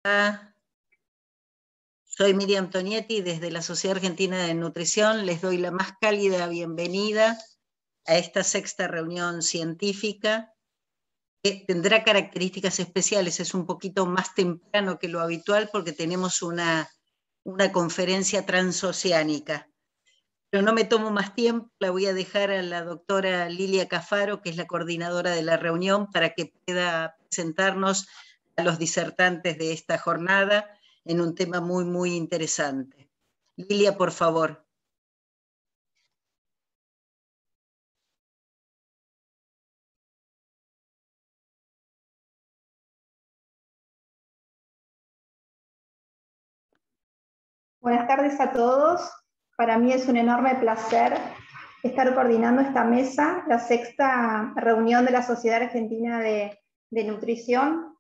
Hola, soy Miriam Tonietti desde la Sociedad Argentina de Nutrición. Les doy la más cálida bienvenida a esta sexta reunión científica que tendrá características especiales. Es un poquito más temprano que lo habitual porque tenemos una conferencia transoceánica. Pero no me tomo más tiempo, la voy a dejar a la doctora Lilia Cafaro, que es la coordinadora de la reunión, para que pueda presentarnos a los disertantes de esta jornada en un tema muy, muy interesante. Lilia, por favor. Buenas tardes a todos. Para mí es un enorme placer estar coordinando esta mesa, la sexta reunión de la Sociedad Argentina de Nutrición,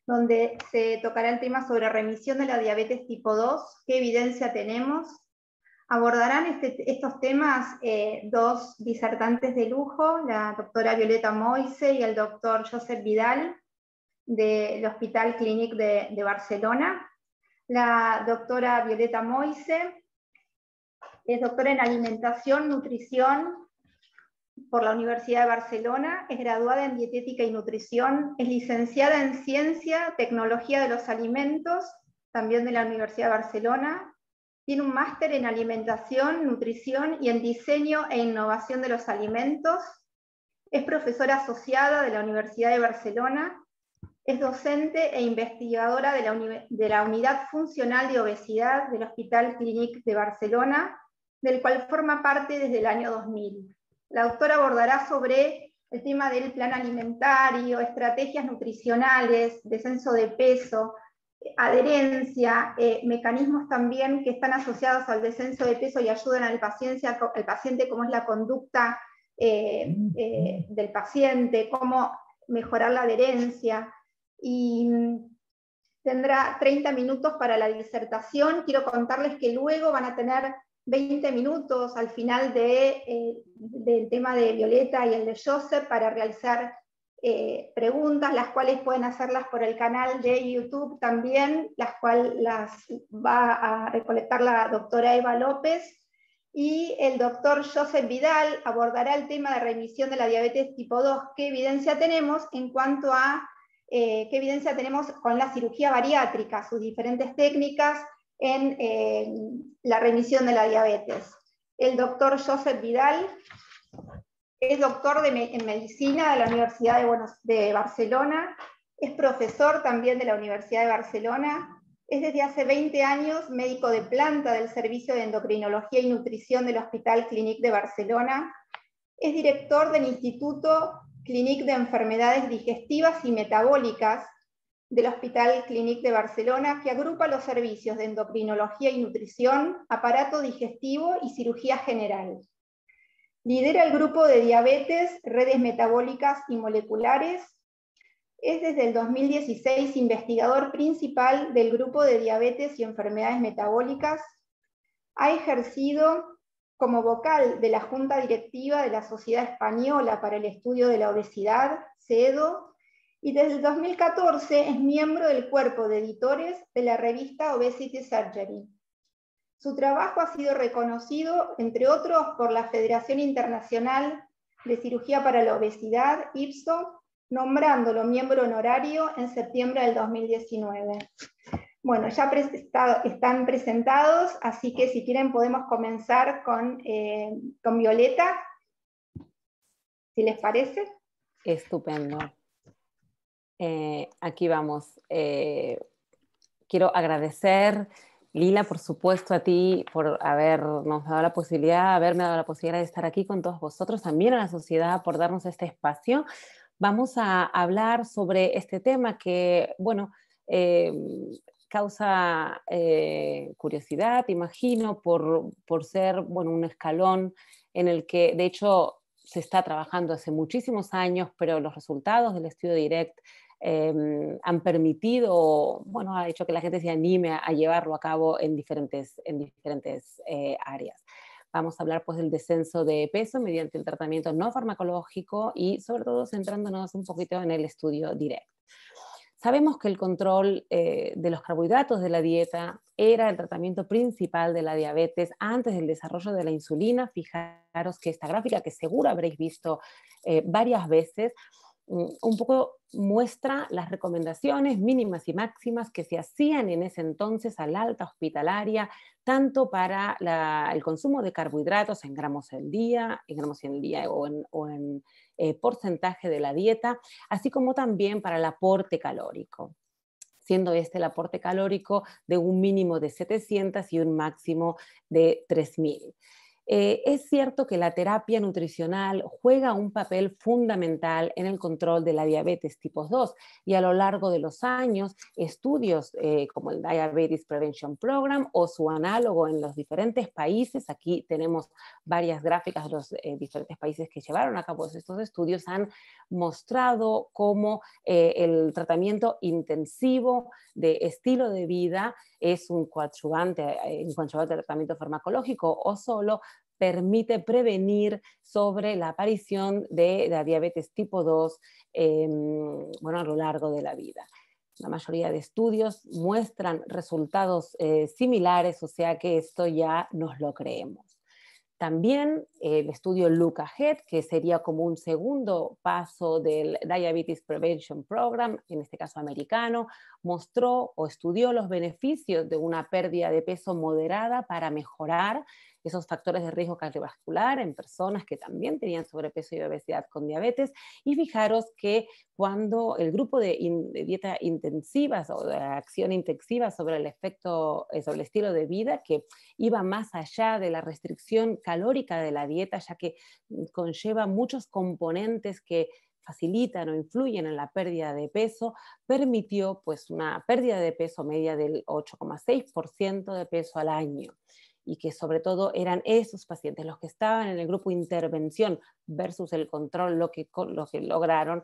donde se tocará el tema sobre remisión de la diabetes tipo 2, qué evidencia tenemos. Abordarán estos temas dos disertantes de lujo, la doctora Violeta Moise y el doctor Josep Vidal, del Hospital Clínic de Barcelona. La doctora Violeta Moise es doctora en Alimentación, Nutrición por la Universidad de Barcelona, es graduada en Dietética y Nutrición, es licenciada en Ciencia, Tecnología de los Alimentos, también de la Universidad de Barcelona, tiene un máster en Alimentación, Nutrición y en Diseño e Innovación de los Alimentos, es profesora asociada de la Universidad de Barcelona, es docente e investigadora de la Unidad Funcional de Obesidad del Hospital Clínic de Barcelona, del cual forma parte desde el año 2000. La doctora abordará sobre el tema del plan alimentario, estrategias nutricionales, descenso de peso, adherencia, mecanismos también que están asociados al descenso de peso y ayudan al paciente, cómo es la conducta del paciente, cómo mejorar la adherencia, y tendrá 30 minutos para la disertación. Quiero contarles que luego van a tener 20 minutos al final del tema de Violeta y el de Joseph para realizar preguntas, las cuales pueden hacerlas por el canal de YouTube también, las cuales las va a recolectar la doctora Eva López, y el doctor Josep Vidal abordará el tema de remisión de la diabetes tipo 2, qué evidencia tenemos en cuanto a qué evidencia tenemos con la cirugía bariátrica, sus diferentes técnicas en la remisión de la diabetes. El doctor Josep Vidal es doctor en medicina de la Universidad de Barcelona, es profesor también de la Universidad de Barcelona, es desde hace 20 años médico de planta del Servicio de Endocrinología y Nutrición del Hospital Clínic de Barcelona, es director del Instituto Clínic de Enfermedades Digestivas y Metabólicas del Hospital Clínic de Barcelona, que agrupa los servicios de endocrinología y nutrición, aparato digestivo y cirugía general. Lidera el grupo de diabetes, redes metabólicas y moleculares. Es desde el 2016 investigador principal del grupo de diabetes y enfermedades metabólicas. Ha ejercido como vocal de la Junta Directiva de la Sociedad Española para el Estudio de la Obesidad, CEDO, y desde el 2014 es miembro del cuerpo de editores de la revista Obesity Surgery. Su trabajo ha sido reconocido, entre otros, por la Federación Internacional de Cirugía para la Obesidad, IPSO, nombrándolo miembro honorario en septiembre del 2019. Bueno, ya están presentados, así que si quieren podemos comenzar con Violeta, si les parece. Estupendo. Aquí vamos. Quiero agradecer, Lila, por supuesto, a ti por haberme dado la posibilidad de estar aquí con todos vosotros, también a la sociedad por darnos este espacio. Vamos a hablar sobre este tema que, bueno, causa curiosidad, imagino, por ser, bueno, un escalón en el que, de hecho, se está trabajando hace muchísimos años, pero los resultados del estudio DIRECT han permitido, bueno, ha hecho que la gente se anime a llevarlo a cabo en diferentes áreas. Vamos a hablar pues del descenso de peso mediante el tratamiento no farmacológico y sobre todo centrándonos un poquito en el estudio DIRECT. Sabemos que el control de los carbohidratos de la dieta era el tratamiento principal de la diabetes antes del desarrollo de la insulina. Fijaros que esta gráfica, que seguro habréis visto varias veces, un poco muestra las recomendaciones mínimas y máximas que se hacían en ese entonces al alta hospitalaria, tanto para el consumo de carbohidratos en gramos al día, o en porcentaje de la dieta, así como también para el aporte calórico, siendo este el aporte calórico de un mínimo de 700 y un máximo de 3000. Es cierto que la terapia nutricional juega un papel fundamental en el control de la diabetes tipo 2 y a lo largo de los años estudios como el Diabetes Prevention Program o su análogo en los diferentes países, aquí tenemos varias gráficas de los diferentes países que llevaron a cabo estos estudios, han mostrado cómo el tratamiento intensivo de estilo de vida es un coadyuvante de tratamiento farmacológico o solo permite prevenir sobre la aparición de la diabetes tipo 2 a lo largo de la vida. La mayoría de estudios muestran resultados similares, o sea que esto ya nos lo creemos. También el estudio Look Ahead, que sería como un segundo paso del Diabetes Prevention Program, en este caso americano, mostró o estudió los beneficios de una pérdida de peso moderada para mejorar esos factores de riesgo cardiovascular en personas que también tenían sobrepeso y obesidad con diabetes. Y fijaros que cuando el grupo de dieta intensiva o de acción intensiva sobre el efecto, sobre el estilo de vida, que iba más allá de la restricción calórica de la dieta, ya que conlleva muchos componentes que facilitan o influyen en la pérdida de peso, permitió pues una pérdida de peso media del 8,6% de peso al año, y que sobre todo eran esos pacientes los que estaban en el grupo intervención versus el control lo que lograron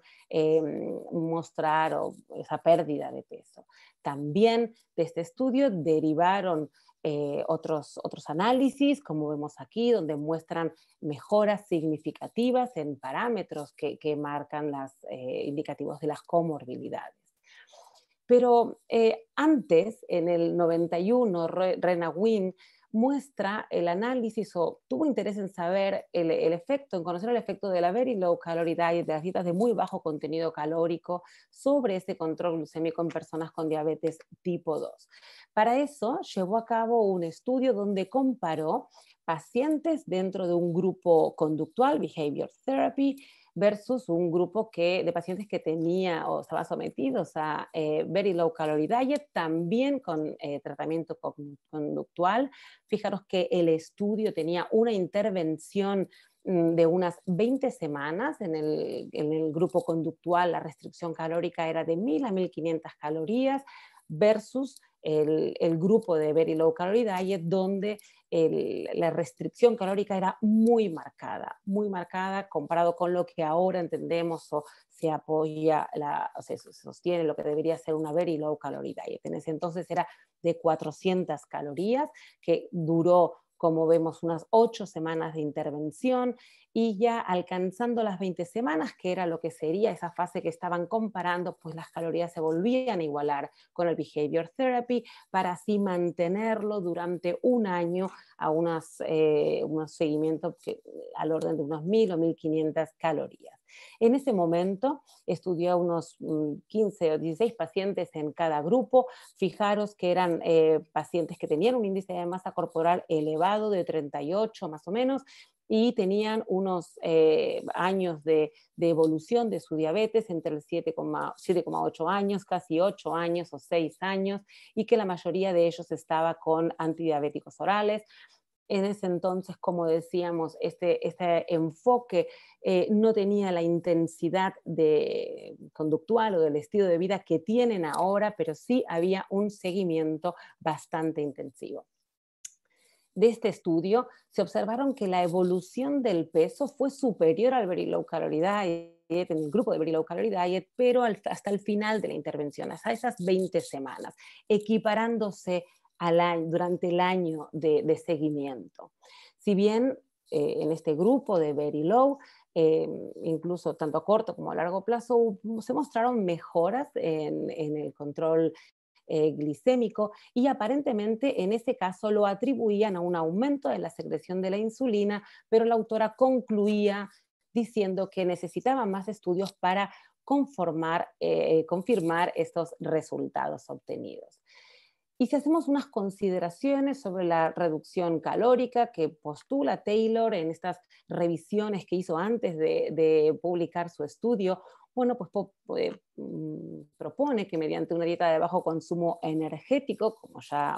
mostrar esa pérdida de peso. También de este estudio derivaron otros análisis, como vemos aquí, donde muestran mejoras significativas en parámetros que marcan los indicativos de las comorbilidades. Pero antes, en el 91, Rena Wynn muestra el análisis o tuvo interés en saber el efecto, en conocer el efecto de la very low calorie diet, de las dietas de muy bajo contenido calórico sobre ese control glucémico en personas con diabetes tipo 2. Para eso llevó a cabo un estudio donde comparó pacientes dentro de un grupo conductual, Behavior Therapy, versus un grupo de pacientes que tenía o estaban sometidos a very low calorie diet, también con tratamiento conductual. Fijaros que el estudio tenía una intervención de unas 20 semanas. En el grupo conductual la restricción calórica era de 1000 a 1500 calorías versus el grupo de very low calorie diet, donde la restricción calórica era muy marcada comparado con lo que ahora entendemos o se apoya, se sostiene lo que debería ser una very low calorie diet. En ese entonces era de 400 calorías, que duró, como vemos, unas 8 semanas de intervención, y ya alcanzando las 20 semanas, que era lo que sería esa fase que estaban comparando, pues las calorías se volvían a igualar con el Behavior Therapy, para así mantenerlo durante un año a unos seguimientos al orden de unos 1000 o 1500 calorías. En ese momento estudió a unos 15 o 16 pacientes en cada grupo. Fijaros que eran pacientes que tenían un índice de masa corporal elevado de 38 más o menos, y tenían unos años de evolución de su diabetes entre el 7,8 años, casi 8 años o 6 años, y que la mayoría de ellos estaba con antidiabéticos orales. En ese entonces, como decíamos, este enfoque no tenía la intensidad conductual o del estilo de vida que tienen ahora, pero sí había un seguimiento bastante intensivo. De este estudio se observaron que la evolución del peso fue superior al very low calorie diet, en el grupo de very low calorie diet, pero hasta el final de la intervención, hasta esas 20 semanas, equiparándose durante el año de seguimiento. Si bien en este grupo de very low incluso tanto a corto como a largo plazo, se mostraron mejoras en el control glicémico, y aparentemente en ese caso lo atribuían a un aumento de la secreción de la insulina, pero la autora concluía diciendo que necesitaba más estudios para confirmar estos resultados obtenidos. Y si hacemos unas consideraciones sobre la reducción calórica que postula Taylor en estas revisiones que hizo antes de publicar su estudio, bueno, pues propone que mediante una dieta de bajo consumo energético, como ya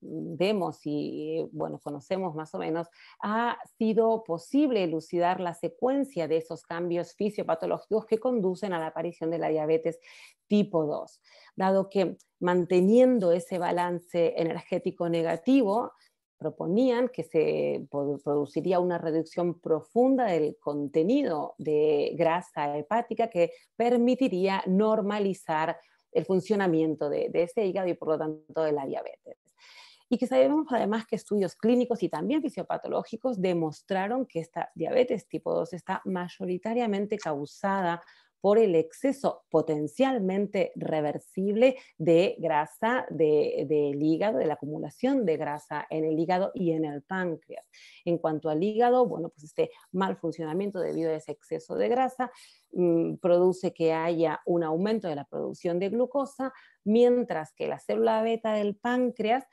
vemos y bueno, conocemos más o menos, ha sido posible elucidar la secuencia de esos cambios fisiopatológicos que conducen a la aparición de la diabetes tipo 2, dado que manteniendo ese balance energético negativo, proponían que se produciría una reducción profunda del contenido de grasa hepática que permitiría normalizar el funcionamiento de ese hígado y por lo tanto de la diabetes. Y que sabemos además que estudios clínicos y también fisiopatológicos demostraron que esta diabetes tipo 2 está mayoritariamente causada por el exceso potencialmente reversible de grasa del hígado, de la acumulación de grasa en el hígado y en el páncreas. En cuanto al hígado, bueno, pues este mal funcionamiento debido a ese exceso de grasa produce que haya un aumento de la producción de glucosa, mientras que la célula beta del páncreas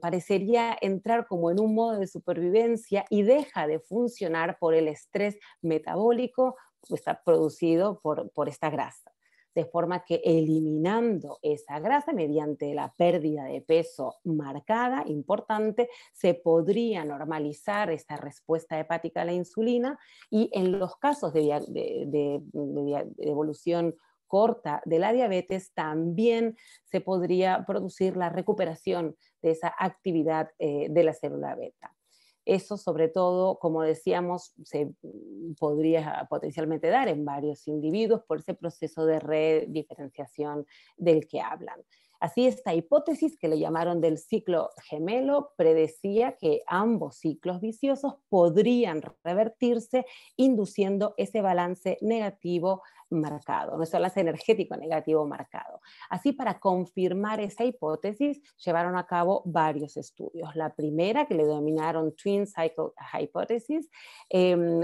parecería entrar como en un modo de supervivencia y deja de funcionar por el estrés metabólico está producido por esta grasa. De forma que eliminando esa grasa mediante la pérdida de peso marcada, importante, se podría normalizar esta respuesta hepática a la insulina, y en los casos de evolución corta de la diabetes también se podría producir la recuperación de esa actividad de la célula beta. Eso, sobre todo, como decíamos, se podría potencialmente dar en varios individuos por ese proceso de rediferenciación del que hablan. Así, esta hipótesis, que le llamaron del ciclo gemelo, predecía que ambos ciclos viciosos podrían revertirse induciendo ese balance negativo marcado, nuestro balance energético negativo marcado. Así, para confirmar esa hipótesis, llevaron a cabo varios estudios. La primera, que le denominaron Twin Cycle Hypothesis,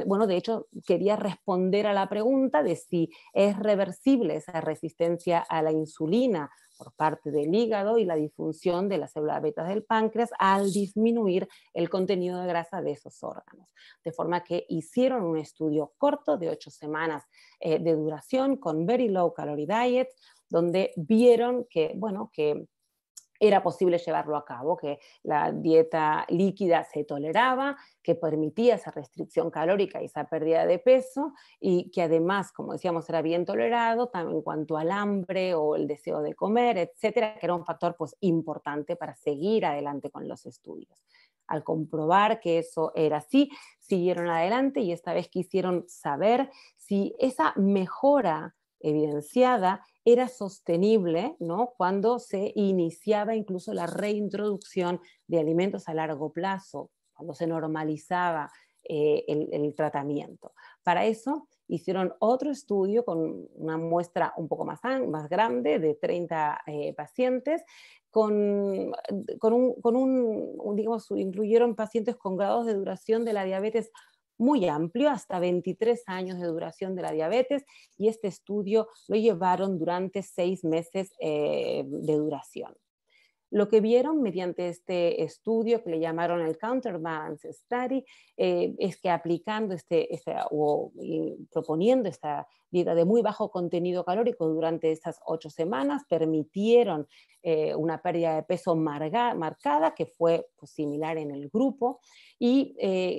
bueno, de hecho, quería responder a la pregunta de si es reversible esa resistencia a la insulina por parte del hígado y la disfunción de las células betas del páncreas al disminuir el contenido de grasa de esos órganos. De forma que hicieron un estudio corto de 8 semanas de duración con Very Low Calorie Diet, donde vieron que, bueno, que era posible llevarlo a cabo, que la dieta líquida se toleraba, que permitía esa restricción calórica y esa pérdida de peso, y que además, como decíamos, era bien tolerado en cuanto al hambre o el deseo de comer, etcétera, que era un factor pues importante para seguir adelante con los estudios. Al comprobar que eso era así, siguieron adelante y esta vez quisieron saber si esa mejora evidenciada era sostenible, ¿no?, cuando se iniciaba incluso la reintroducción de alimentos a largo plazo, cuando se normalizaba el tratamiento. Para eso hicieron otro estudio con una muestra un poco más grande, de 30 pacientes, digamos, incluyeron pacientes con grados de duración de la diabetes muy amplio, hasta 23 años de duración de la diabetes, y este estudio lo llevaron durante 6 meses de duración. Lo que vieron mediante este estudio, que le llamaron el Counterbalance Study, es que aplicando proponiendo esta dieta de muy bajo contenido calórico durante estas 8 semanas, permitieron una pérdida de peso marcada, que fue pues, similar en el grupo, y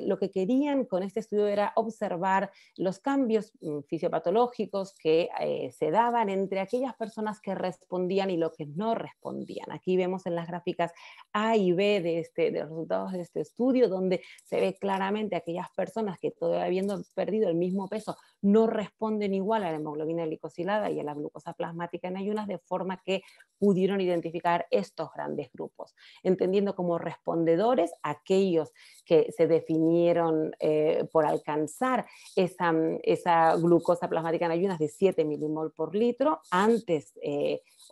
lo que querían con este estudio era observar los cambios fisiopatológicos que se daban entre aquellas personas que respondían y los que no respondían. Aquí vemos en las gráficas A y B de los resultados de este estudio, donde se ve claramente aquellas personas que todavía habiendo perdido el mismo peso no responden igual igual a la hemoglobina glicosilada y a la glucosa plasmática en ayunas, de forma que pudieron identificar estos grandes grupos, entendiendo como respondedores aquellos que se definieron por alcanzar esa glucosa plasmática en ayunas de 7 milimol por litro antes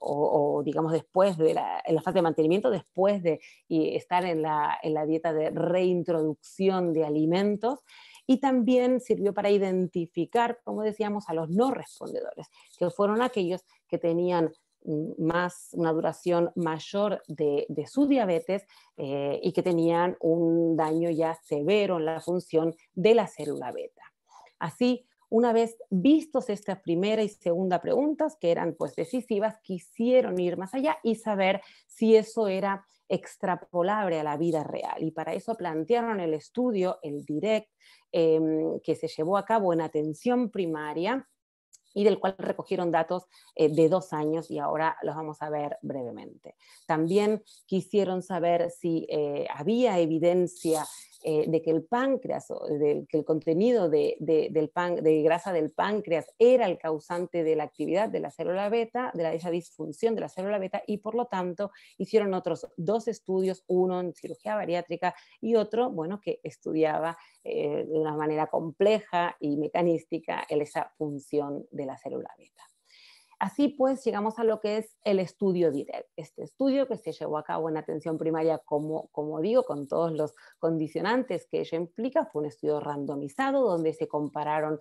o digamos después de en la fase de mantenimiento, después de estar en la dieta de reintroducción de alimentos. Y también sirvió para identificar, como decíamos, a los no respondedores, que fueron aquellos que tenían una duración mayor de su diabetes y que tenían un daño ya severo en la función de la célula beta. Así, una vez vistos estas primera y segunda preguntas, que eran pues decisivas, quisieron ir más allá y saber si eso era extrapolable a la vida real. Y para eso plantearon el estudio, el DIRECT, que se llevó a cabo en atención primaria, y del cual recogieron datos de 2 años y ahora los vamos a ver brevemente. También quisieron saber si había evidencia de que el páncreas, que el contenido de grasa del páncreas era el causante de la actividad de la célula beta, de esa disfunción de la célula beta, y por lo tanto hicieron otros 2 estudios, uno en cirugía bariátrica y otro, bueno, que estudiaba de una manera compleja y mecanística esa función de la célula beta. Así pues, llegamos a lo que es el estudio DIRECT. Este estudio que se llevó a cabo en atención primaria, como digo, con todos los condicionantes que ello implica, fue un estudio randomizado donde se compararon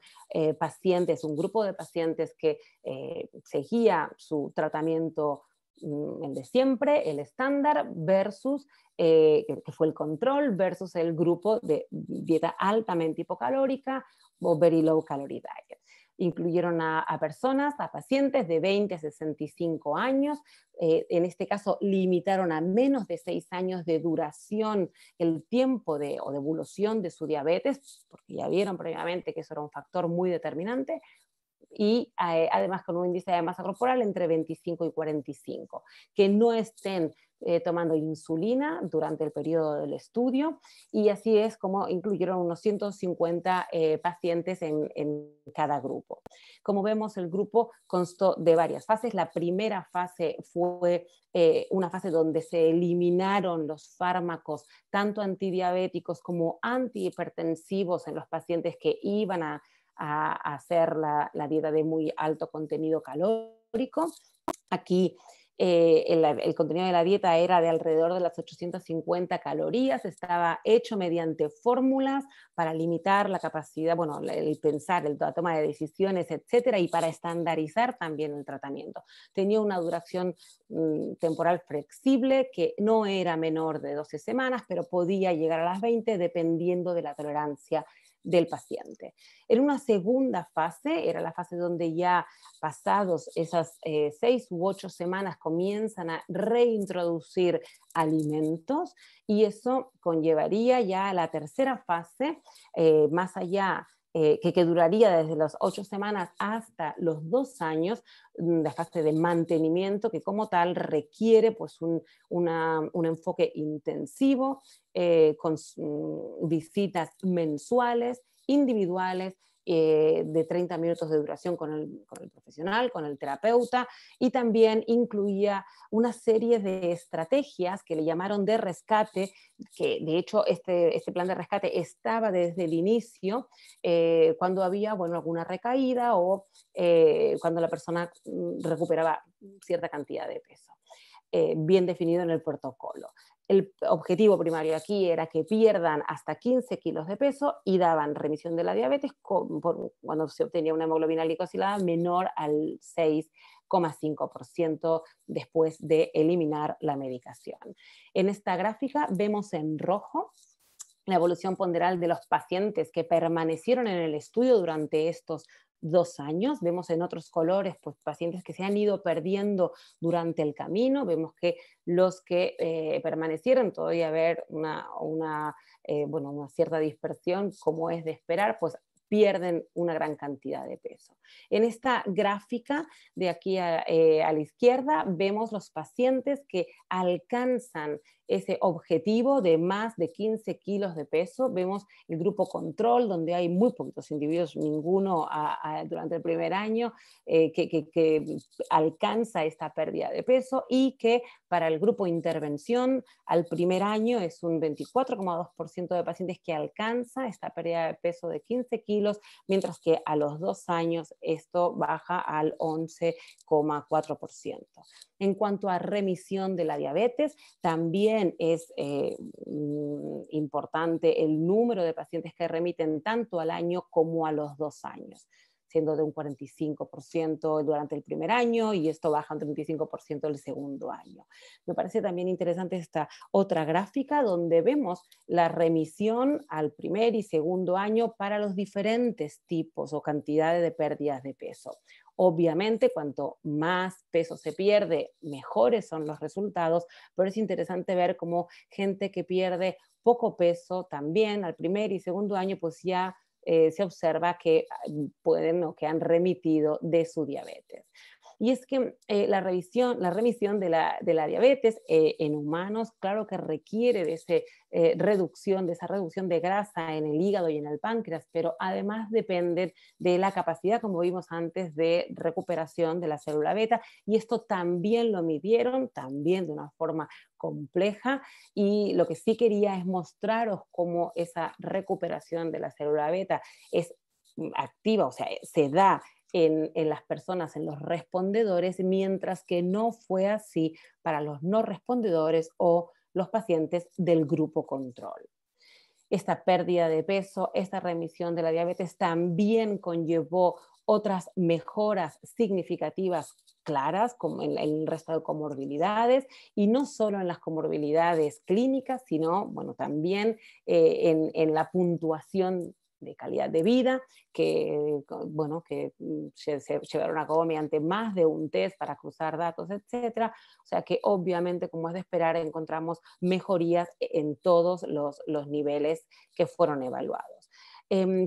pacientes, un grupo de pacientes que seguía su tratamiento el de siempre, el estándar, versus, que fue el control, versus el grupo de dieta altamente hipocalórica o very low calorie diet. Incluyeron a personas, a pacientes de 20 a 65 años, en este caso limitaron a menos de 6 años de duración el tiempo o de evolución de su diabetes, porque ya vieron previamente que eso era un factor muy determinante, y además con un índice de masa corporal entre 25 y 45, que no estén tomando insulina durante el periodo del estudio, y así es como incluyeron unos 150 pacientes en cada grupo. Como vemos, el grupo constó de varias fases. La primera fase fue una fase donde se eliminaron los fármacos, tanto antidiabéticos como antihipertensivos, en los pacientes que iban a hacer la dieta de muy alto contenido calórico. Aquí el contenido de la dieta era de alrededor de las 850 calorías, estaba hecho mediante fórmulas para limitar la capacidad, bueno, el pensar, la toma de decisiones, etcétera, y para estandarizar también el tratamiento. Tenía una duración temporal flexible que no era menor de 12 semanas, pero podía llegar a las 20 dependiendo de la tolerancia del paciente. En una segunda fase, era la fase donde ya pasados esas 6 u 8 semanas comienzan a reintroducir alimentos, y eso conllevaría ya a la tercera fase, más allá, que duraría desde las 8 semanas hasta los 2 años, la fase de mantenimiento, que como tal requiere pues un enfoque intensivo, con visitas mensuales, individuales, de 30 minutos de duración con el profesional, con el terapeuta, y también incluía una serie de estrategias que le llamaron de rescate, que de hecho este plan de rescate estaba desde el inicio, cuando había, bueno, alguna recaída o cuando la persona recuperaba cierta cantidad de peso. Bien definido en el protocolo. El objetivo primario aquí era que pierdan hasta 15 kilos de peso y daban remisión de la diabetes cuando se obtenía una hemoglobina glicosilada menor al 6,5% después de eliminar la medicación. En esta gráfica vemos en rojo la evolución ponderal de los pacientes que permanecieron en el estudio durante estos 2 años. Vemos en otros colores pues, pacientes que se han ido perdiendo durante el camino. Vemos que los que permanecieron, todavía haber una cierta dispersión, como es de esperar, pues pierden una gran cantidad de peso. En esta gráfica de aquí a la izquierda vemos los pacientes que alcanzan ese objetivo de más de 15 kilos de peso. Vemos el grupo control, donde hay muy poquitos individuos, ninguno durante el primer año, que alcanza esta pérdida de peso, y que para el grupo intervención al primer año es un 24,2% de pacientes que alcanza esta pérdida de peso de 15 kilos, mientras que a los 2 años esto baja al 11,4%. En cuanto a remisión de la diabetes, también es importante el número de pacientes que remiten tanto al año como a los 2 años, siendo de un 45% durante el primer año y esto baja un 35% el segundo año. Me parece también interesante esta otra gráfica donde vemos la remisión al primer y segundo año para los diferentes tipos o cantidades de pérdidas de peso. Obviamente, cuanto más peso se pierde, mejores son los resultados, pero es interesante ver cómo gente que pierde poco peso también al primer y segundo año, pues ya se observa que pueden o que han remitido de su diabetes. Y es que la remisión de la diabetes en humanos, claro que requiere de esa reducción de grasa en el hígado y en el páncreas, pero además depende de la capacidad, como vimos antes, de recuperación de la célula beta, y esto también lo midieron, también de una forma compleja, y lo que sí quería es mostraros cómo esa recuperación de la célula beta es activa, o sea, se da en las personas, en los respondedores, mientras que no fue así para los no respondedores o los pacientes del grupo control. Esta pérdida de peso, esta remisión de la diabetes también conllevó otras mejoras significativas claras, como en el resto de comorbilidades, y no solo en las comorbilidades clínicas, sino bueno, también en la puntuación de calidad de vida, que se llevaron a cabo mediante más de un test para cruzar datos, etcétera. O sea que obviamente, como es de esperar, encontramos mejorías en todos los niveles que fueron evaluados.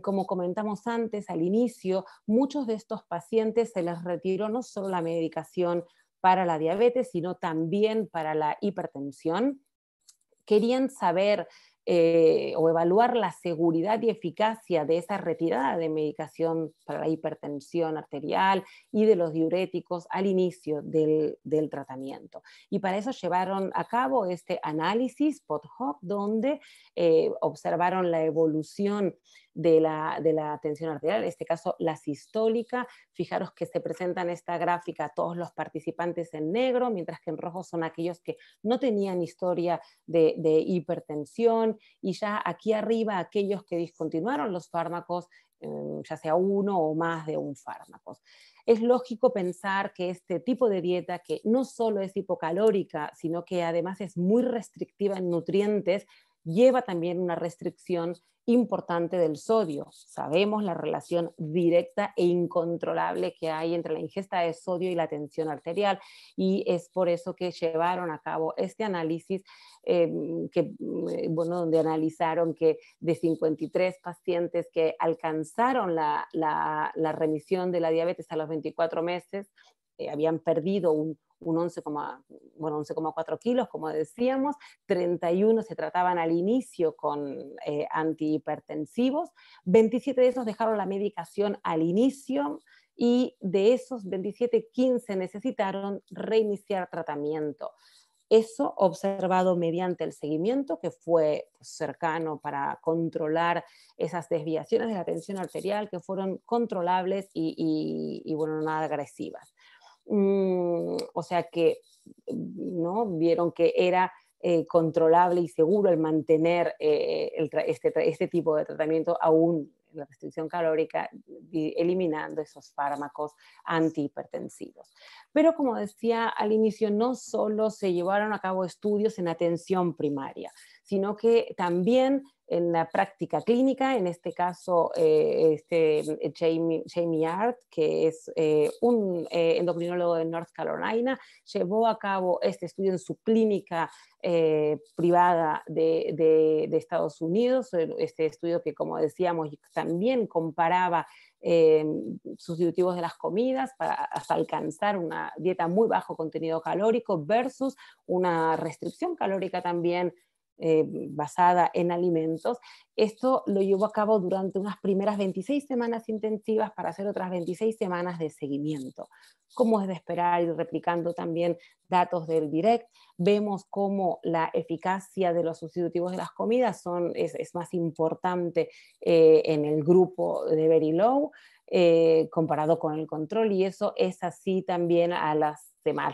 Como comentamos antes, al inicio, muchos de estos pacientes se les retiró no solo la medicación para la diabetes, sino también para la hipertensión. Querían saber o evaluar la seguridad y eficacia de esa retirada de medicación para la hipertensión arterial y de los diuréticos al inicio del tratamiento. Y para eso llevaron a cabo este análisis post-hoc, donde observaron la evolución de la tensión arterial, en este caso la sistólica. Fijaros que se presenta en esta gráfica todos los participantes en negro, mientras que en rojo son aquellos que no tenían historia de hipertensión, y ya aquí arriba aquellos que discontinuaron los fármacos, ya sea uno o más de un fármaco. Es lógico pensar que este tipo de dieta, que no solo es hipocalórica, sino que además es muy restrictiva en nutrientes, lleva también una restricción importante del sodio. Sabemos la relación directa e incontrolable que hay entre la ingesta de sodio y la tensión arterial, y es por eso que llevaron a cabo este análisis donde analizaron que de 53 pacientes que alcanzaron la remisión de la diabetes a los 24 meses, habían perdido un 11,4 kilos, como decíamos. 31 se trataban al inicio con antihipertensivos, 27 de esos dejaron la medicación al inicio, y de esos 27, 15 necesitaron reiniciar tratamiento. Eso observado mediante el seguimiento, que fue cercano para controlar esas desviaciones de la tensión arterial, que fueron controlables y bueno, nada agresivas. O sea que ¿no? Vieron que era controlable y seguro el mantener este tipo de tratamiento aún en la restricción calórica, eliminando esos fármacos antihipertensivos. Pero como decía al inicio, no solo se llevaron a cabo estudios en atención primaria, sino que también en la práctica clínica, en este caso Jamie Art, que es un endocrinólogo de North Carolina, llevó a cabo este estudio en su clínica privada de Estados Unidos, este estudio que, como decíamos, también comparaba sustitutivos de las comidas hasta alcanzar una dieta muy bajo contenido calórico versus una restricción calórica también basada en alimentos. Esto lo llevó a cabo durante unas primeras 26 semanas intensivas para hacer otras 26 semanas de seguimiento. Como es de esperar, y replicando también datos del DIRECT, vemos cómo la eficacia de los sustitutivos de las comidas es más importante en el grupo de Very Low comparado con el control, y eso es así también al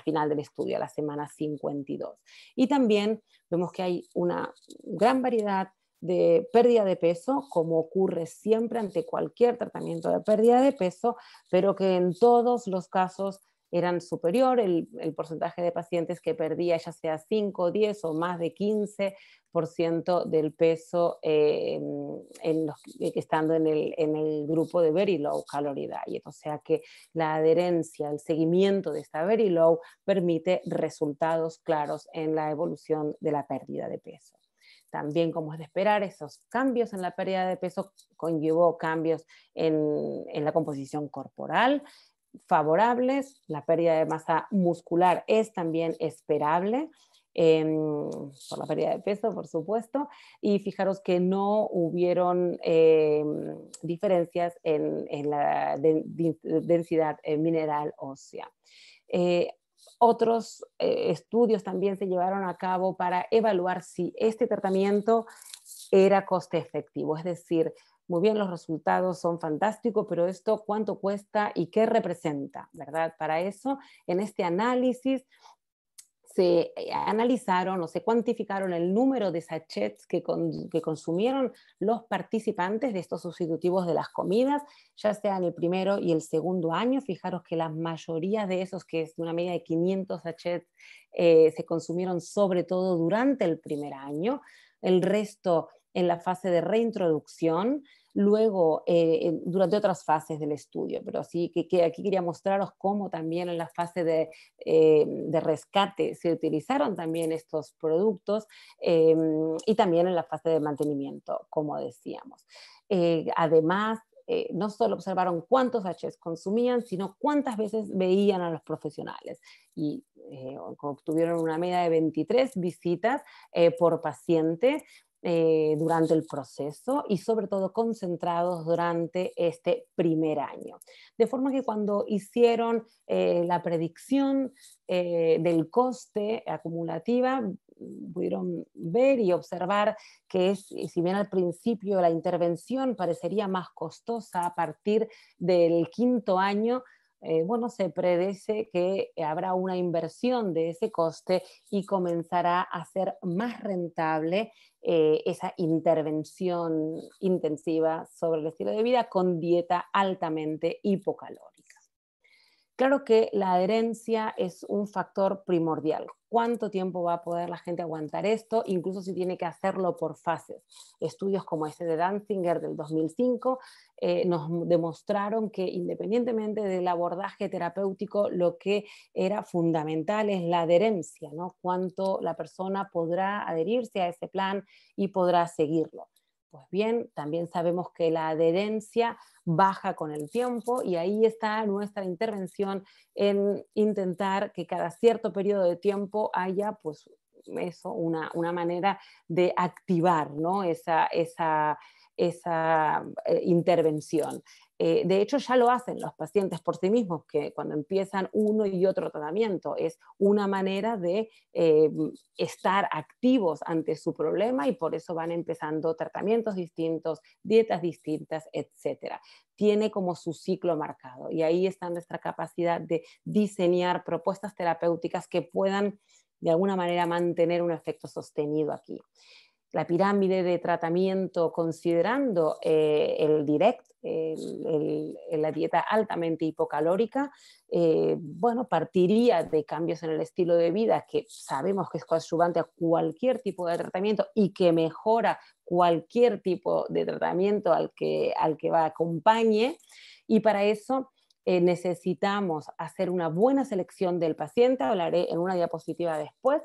final del estudio, a la semana 52. Y también vemos que hay una gran variedad de pérdida de peso, como ocurre siempre ante cualquier tratamiento de pérdida de peso, pero que en todos los casos eran superior el porcentaje de pacientes que perdía ya sea 5, 10 o más de 15% del peso estando en el grupo de Very Low Calorie Diet. O sea que la adherencia, el seguimiento de esta Very Low permite resultados claros en la evolución de la pérdida de peso. También, como es de esperar, esos cambios en la pérdida de peso conllevó cambios en la composición corporal favorables. La pérdida de masa muscular es también esperable por la pérdida de peso, por supuesto, y fijaros que no hubieron diferencias en la densidad mineral ósea. Otros estudios también se llevaron a cabo para evaluar si este tratamiento era coste efectivo, es decir, muy bien, los resultados son fantásticos, pero esto cuánto cuesta y qué representa, ¿verdad? Para eso, en este análisis se analizaron o se cuantificaron el número de sachets que consumieron los participantes de estos sustitutivos de las comidas, ya sea en el primero y el segundo año. Fijaros que la mayoría de esos, que es una media de 500 sachets, se consumieron sobre todo durante el primer año, el resto en la fase de reintroducción, luego durante otras fases del estudio, pero sí que aquí quería mostraros cómo también en la fase de rescate se utilizaron también estos productos y también en la fase de mantenimiento, como decíamos. Además, no solo observaron cuántos Hs consumían, sino cuántas veces veían a los profesionales. Y obtuvieron una media de 23 visitas por paciente durante el proceso y sobre todo concentrados durante este primer año. De forma que cuando hicieron la predicción del coste acumulativa, pudieron ver y observar que si bien al principio la intervención parecería más costosa, a partir del quinto año, bueno, se predice que habrá una inversión de ese coste y comenzará a ser más rentable esa intervención intensiva sobre el estilo de vida con dieta altamente hipocalórica. Claro que la adherencia es un factor primordial. ¿Cuánto tiempo va a poder la gente aguantar esto? Incluso si tiene que hacerlo por fases. Estudios como este de Danziger del 2005 nos demostraron que independientemente del abordaje terapéutico, lo que era fundamental es la adherencia, ¿no? Cuánto la persona podrá adherirse a ese plan y podrá seguirlo. Pues bien, también sabemos que la adherencia baja con el tiempo y ahí está nuestra intervención en intentar que cada cierto periodo de tiempo haya pues eso, una manera de activar, ¿no? esa intervención. De hecho, ya lo hacen los pacientes por sí mismos, que cuando empiezan uno y otro tratamiento es una manera de estar activos ante su problema y por eso van empezando tratamientos distintos, dietas distintas, etc. Tiene como su ciclo marcado y ahí está nuestra capacidad de diseñar propuestas terapéuticas que puedan de alguna manera mantener un efecto sostenido aquí. la pirámide de tratamiento considerando el direct, la dieta altamente hipocalórica, bueno, partiría de cambios en el estilo de vida que sabemos que es coadyuvante a cualquier tipo de tratamiento y que mejora cualquier tipo de tratamiento al que acompañe, y para eso necesitamos hacer una buena selección del paciente, hablaré en una diapositiva después,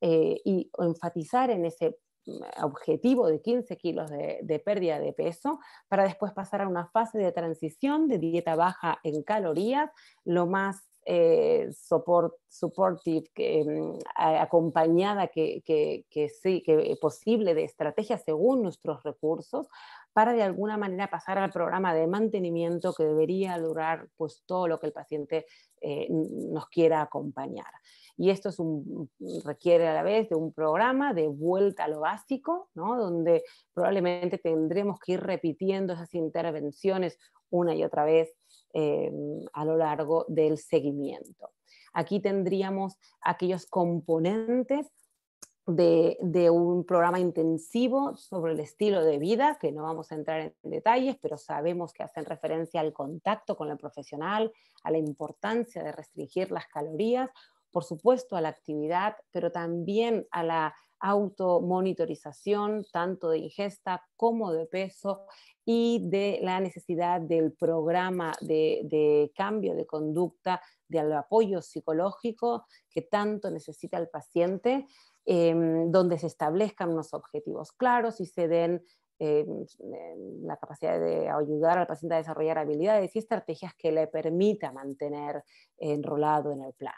y enfatizar en ese objetivo de 15 kilos de pérdida de peso, para después pasar a una fase de transición de dieta baja en calorías, lo más supportive, acompañada que posible de estrategias según nuestros recursos, para de alguna manera pasar al programa de mantenimiento que debería durar pues todo lo que el paciente nos quiera acompañar. Y esto requiere a la vez de un programa de vuelta a lo básico, ¿no? Donde probablemente tendremos que ir repitiendo esas intervenciones una y otra vez a lo largo del seguimiento. Aquí tendríamos aquellos componentes de un programa intensivo sobre el estilo de vida, que no vamos a entrar en detalles, pero sabemos que hacen referencia al contacto con el profesional, a la importancia de restringir las calorías, por supuesto a la actividad, pero también a la automonitorización, tanto de ingesta como de peso, y de la necesidad del programa de cambio de conducta, del apoyo psicológico que tanto necesita el paciente, donde se establezcan unos objetivos claros y se den la capacidad de ayudar al paciente a desarrollar habilidades y estrategias que le permita mantener enrolado en el plan.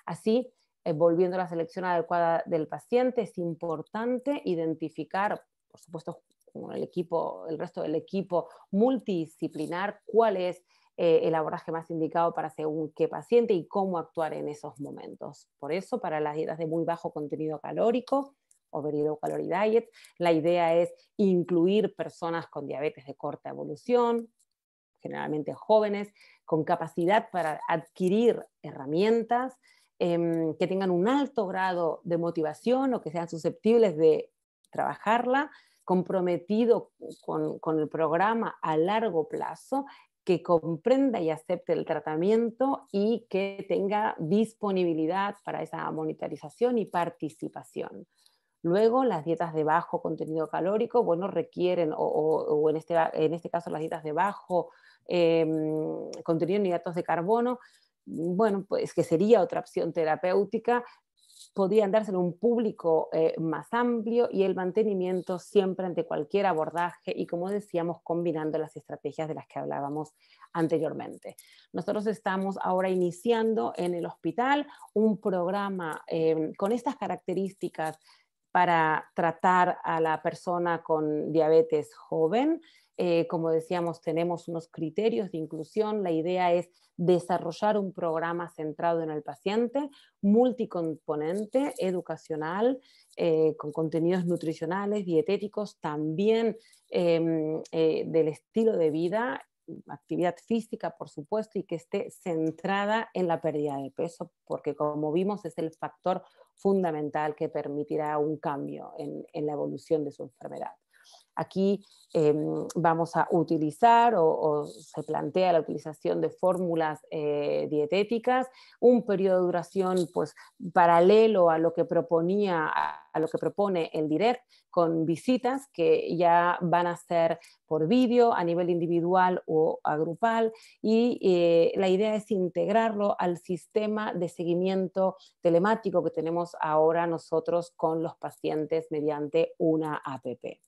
Así, volviendo a la selección adecuada del paciente, es importante identificar, por supuesto, con el resto del equipo multidisciplinar, cuál es el abordaje más indicado para según qué paciente y cómo actuar en esos momentos. Por eso, para las dietas de muy bajo contenido calórico o very low calorie diet, la idea es incluir personas con diabetes de corta evolución, generalmente jóvenes, con capacidad para adquirir herramientas, que tengan un alto grado de motivación o que sean susceptibles de trabajarla, comprometido con el programa a largo plazo, que comprenda y acepte el tratamiento y que tenga disponibilidad para esa monitorización y participación. Luego, las dietas de bajo contenido calórico, bueno, requieren, o en este caso las dietas de bajo contenido en hidratos de carbono, bueno, pues que sería otra opción terapéutica, podrían darse en un público más amplio, y el mantenimiento siempre ante cualquier abordaje y, como decíamos, combinando las estrategias de las que hablábamos anteriormente. Nosotros estamos ahora iniciando en el hospital un programa con estas características para tratar a la persona con diabetes joven. Como decíamos, tenemos unos criterios de inclusión. La idea es desarrollar un programa centrado en el paciente, multicomponente, educacional, con contenidos nutricionales, dietéticos, también del estilo de vida, actividad física, por supuesto, y que esté centrada en la pérdida de peso, porque como vimos es el factor fundamental que permitirá un cambio en la evolución de su enfermedad. Aquí vamos a utilizar o se plantea la utilización de fórmulas dietéticas, un periodo de duración pues, paralelo a lo que propone el Direct, con visitas que ya van a ser por vídeo a nivel individual o agrupal, y la idea es integrarlo al sistema de seguimiento telemático que tenemos ahora nosotros con los pacientes mediante una APP.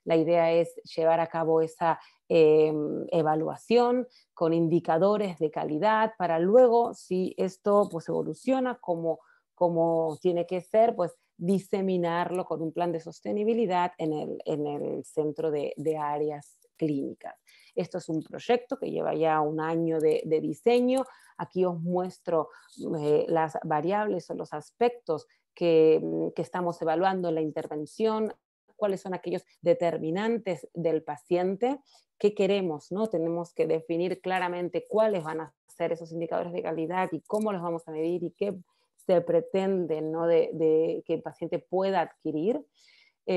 La idea es llevar a cabo esa evaluación con indicadores de calidad para luego, si esto pues, evoluciona como tiene que ser, pues diseminarlo con un plan de sostenibilidad en el centro de áreas clínicas. Esto es un proyecto que lleva ya un año de diseño. Aquí os muestro las variables o los aspectos que estamos evaluando en la intervención, cuáles son aquellos determinantes del paciente, qué queremos, ¿no? Tenemos que definir claramente cuáles van a ser esos indicadores de calidad y cómo los vamos a medir y qué se pretende, ¿no? de que el paciente pueda adquirir.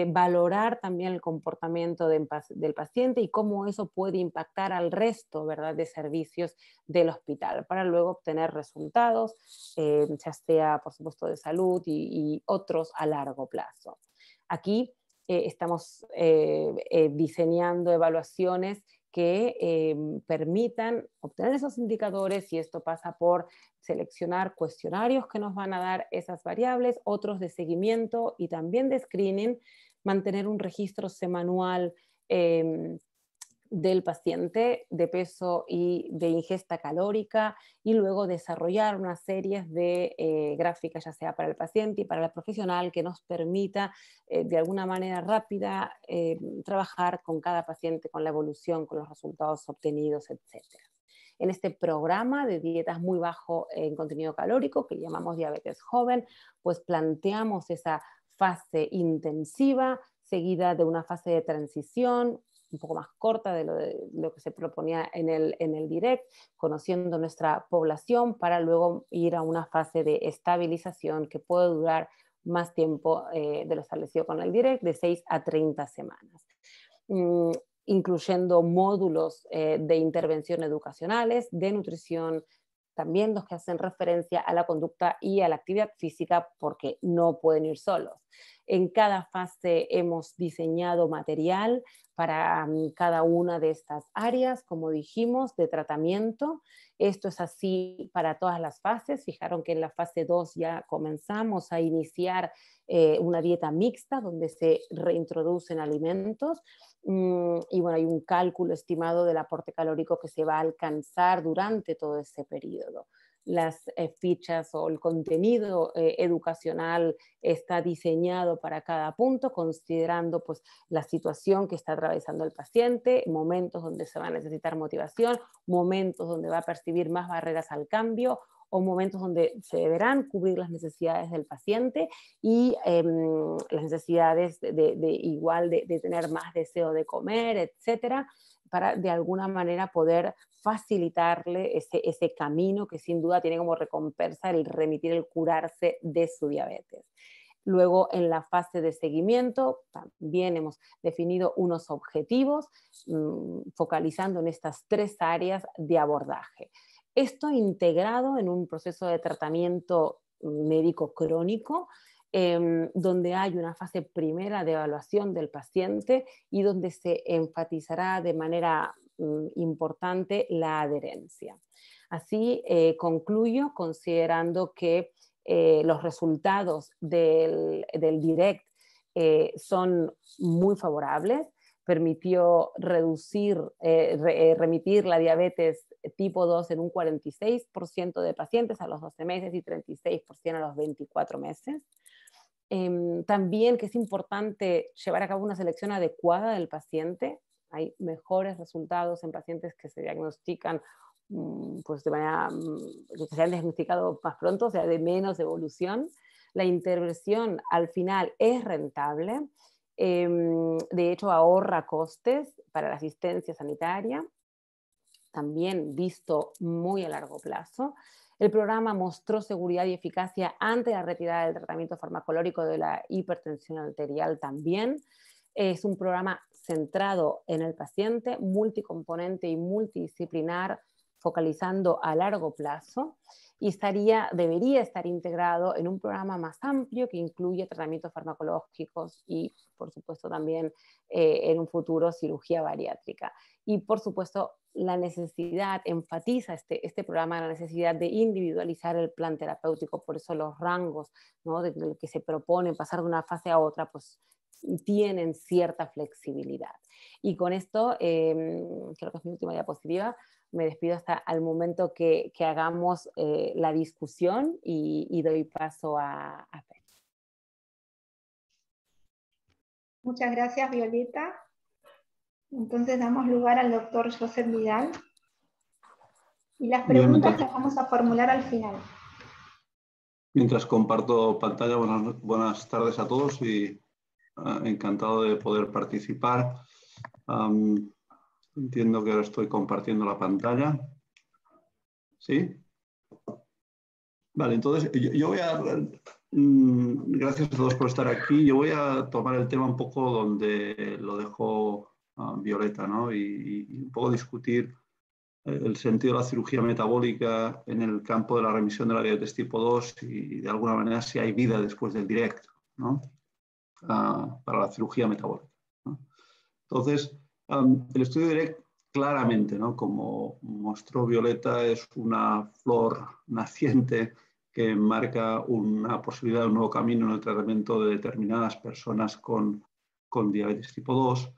valorar también el comportamiento del paciente y cómo eso puede impactar al resto, ¿verdad?, de servicios del hospital, para luego obtener resultados, ya sea, por supuesto, de salud y otros a largo plazo. Aquí estamos diseñando evaluaciones que permitan obtener esos indicadores, y esto pasa por seleccionar cuestionarios que nos van a dar esas variables, otros de seguimiento y también de screening, mantener un registro semanal del paciente de peso y de ingesta calórica, y luego desarrollar una serie de gráficas, ya sea para el paciente y para el profesional, que nos permita de alguna manera rápida trabajar con cada paciente, con la evolución, con los resultados obtenidos, etc. En este programa de dietas muy bajo en contenido calórico, que llamamos diabetes joven, pues planteamos esa fase intensiva, seguida de una fase de transición, un poco más corta de lo que se proponía en el direct, conociendo nuestra población, para luego ir a una fase de estabilización que puede durar más tiempo de lo establecido con el direct, de 6 a 30 semanas. Incluyendo módulos de intervención educacionales, de nutrición, también los que hacen referencia a la conducta y a la actividad física, porque no pueden ir solos. En cada fase hemos diseñado material para cada una de estas áreas, como dijimos, de tratamiento. Esto es así para todas las fases. Fijaron que en la fase 2 ya comenzamos a iniciar una dieta mixta, donde se reintroducen alimentos. Y bueno, hay un cálculo estimado del aporte calórico que se va a alcanzar durante todo ese periodo. Las fichas o el contenido educacional está diseñado para cada punto, considerando pues la situación que está atravesando el paciente, momentos donde se va a necesitar motivación, momentos donde va a percibir más barreras al cambio, o momentos donde se deberán cubrir las necesidades del paciente y las necesidades de tener más deseo de comer, etcétera, para de alguna manera poder facilitarle ese camino que sin duda tiene como recompensa el remitir, el curarse de su diabetes. Luego, en la fase de seguimiento, también hemos definido unos objetivos focalizando en estas 3 áreas de abordaje. Esto integrado en un proceso de tratamiento médico crónico, donde hay una fase primera de evaluación del paciente y donde se enfatizará de manera importante la adherencia. Así concluyo considerando que los resultados del direct son muy favorables. Permitió remitir la diabetes tipo 2 en un 46% de pacientes a los 12 meses y 36% a los 24 meses. También que es importante llevar a cabo una selección adecuada del paciente. Hay mejores resultados en pacientes que se diagnostican pues de manera que se han diagnosticado más pronto, o sea, de menos evolución. La intervención al final es rentable. De hecho, ahorra costes para la asistencia sanitaria, también visto muy a largo plazo. El programa mostró seguridad y eficacia ante la retirada del tratamiento farmacológico de la hipertensión arterial también. Es un programa centrado en el paciente, multicomponente y multidisciplinar, focalizando a largo plazo, y debería estar integrado en un programa más amplio que incluye tratamientos farmacológicos y, por supuesto, también en un futuro cirugía bariátrica. Y, por supuesto, la necesidad, enfatiza este programa la necesidad de individualizar el plan terapéutico, por eso los rangos, ¿no?, de que se propone pasar de una fase a otra, pues tienen cierta flexibilidad. Y con esto, creo que es mi última diapositiva, me despido hasta el momento que hagamos la discusión y doy paso a Fer. Muchas gracias, Violeta. Entonces damos lugar al doctor Josep Vidal. Y las preguntas las vamos a formular al final. Mientras comparto pantalla, buenas tardes a todos y encantado de poder participar. Entiendo que ahora estoy compartiendo la pantalla. ¿Sí? Vale, entonces yo voy a Gracias a todos por estar aquí. Yo voy a tomar el tema un poco donde lo dejó Violeta, ¿no? Y un poco discutir el sentido de la cirugía metabólica en el campo de la remisión de la diabetes tipo 2 y de alguna manera si hay vida después del direct, ¿no? Para la cirugía metabólica, ¿no? Entonces, el estudio direct claramente, ¿no? Como mostró Violeta, es una flor naciente que marca una posibilidad de un nuevo camino en el tratamiento de determinadas personas con diabetes tipo 2.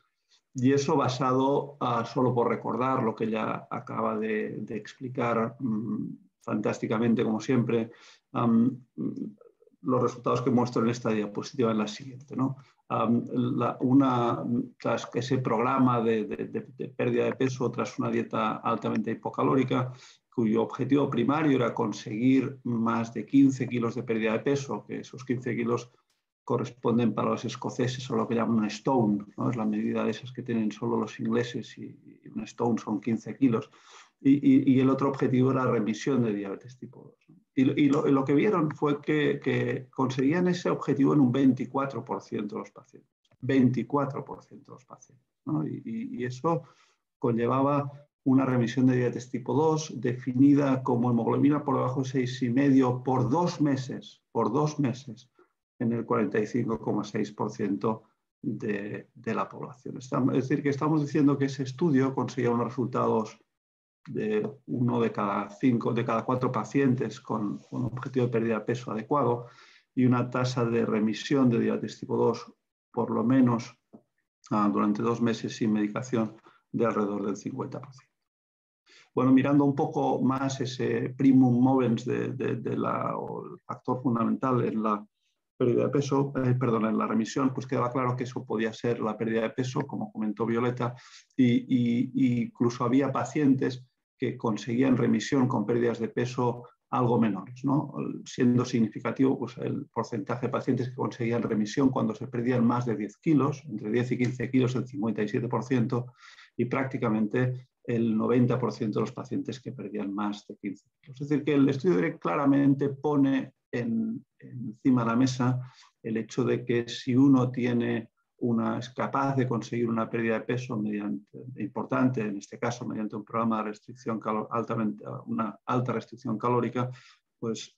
Y eso basado, solo por recordar lo que ella acaba de explicar fantásticamente, como siempre, los resultados que muestro en esta diapositiva en la siguiente, ¿no? Tras ese programa de pérdida de peso tras una dieta altamente hipocalórica, cuyo objetivo primario era conseguir más de 15 kilos de pérdida de peso, que esos 15 kilos corresponden para los escoceses a lo que llaman una stone, ¿no? Es la medida de esas que tienen solo los ingleses y una stone son 15 kilos. Y el otro objetivo era la remisión de diabetes tipo 2. Y lo que vieron fue que conseguían ese objetivo en un 24% de los pacientes. 24% de los pacientes, ¿no? Y eso conllevaba una remisión de diabetes tipo 2 definida como hemoglobina por debajo de 6,5 por 2 meses, en el 45,6% de la población. Es decir, que estamos diciendo que ese estudio conseguía unos resultados de 1 de cada 5, de cada 4 pacientes con un objetivo de pérdida de peso adecuado y una tasa de remisión de diabetes tipo 2 por lo menos durante 2 meses sin medicación de alrededor del 50%. Bueno, mirando un poco más ese primum movens o el factor fundamental en la pérdida de peso, en la remisión, pues quedaba claro que eso podía ser la pérdida de peso, como comentó Violeta, y incluso había pacientes que conseguían remisión con pérdidas de peso algo menores, ¿no? Siendo significativo pues, el porcentaje de pacientes que conseguían remisión cuando se perdían más de 10 kilos, entre 10 y 15 kilos el 57%, y prácticamente el 90% de los pacientes que perdían más de 15 kilos. Es decir, que el estudio direct claramente pone encima de la mesa el hecho de que si uno es capaz de conseguir una pérdida de peso importante, en este caso mediante un programa de restricción una alta restricción calórica, pues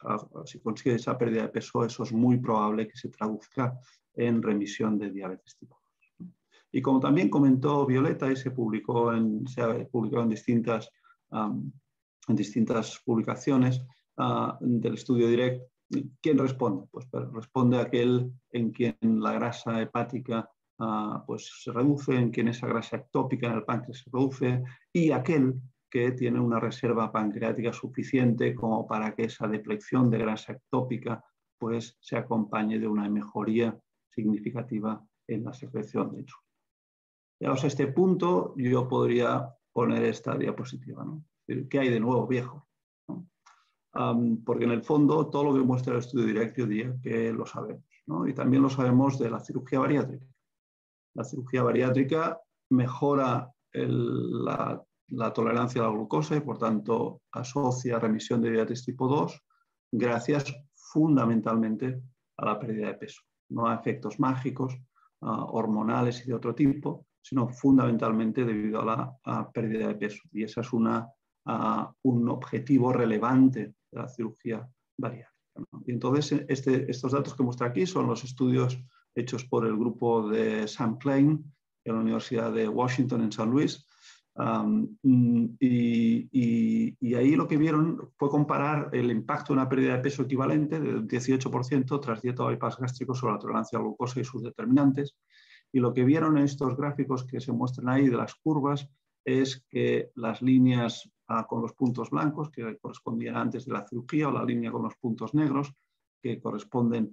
si consigue esa pérdida de peso, eso es muy probable que se traduzca en remisión de diabetes tipo 2. Y como también comentó Violeta y se ha publicado en distintas publicaciones del estudio direct, ¿quién responde? Pues responde aquel en quien la grasa hepática pues se reduce, en quien esa grasa ectópica en el páncreas se reduce, y aquel que tiene una reserva pancreática suficiente como para que esa deflexión de grasa ectópica pues se acompañe de una mejoría significativa en la secreción de insulina. Llegados a este punto, yo podría poner esta diapositiva, ¿no? ¿Qué hay de nuevo, viejo? ¿No? Porque en el fondo todo lo que muestra el estudio direct yo diría que lo sabemos, ¿no? Y también lo sabemos de la cirugía bariátrica. La cirugía bariátrica mejora la tolerancia a la glucosa y por tanto asocia remisión de diabetes tipo 2 gracias fundamentalmente a la pérdida de peso, no a efectos mágicos, hormonales y de otro tipo, sino fundamentalmente debido a la pérdida de peso. Y ese es un objetivo relevante de la cirugía bariátrica, ¿no? Y entonces estos datos que muestra aquí son los estudios hechos por el grupo de Sam Klein en la Universidad de Washington en San Luis. Y ahí lo que vieron fue comparar el impacto de una pérdida de peso equivalente del 18% tras dieta o bypass gástrico sobre la tolerancia a la glucosa y sus determinantes. Y lo que vieron en estos gráficos que se muestran ahí de las curvas es que las líneas con los puntos blancos, que correspondían antes de la cirugía, o la línea con los puntos negros, que corresponden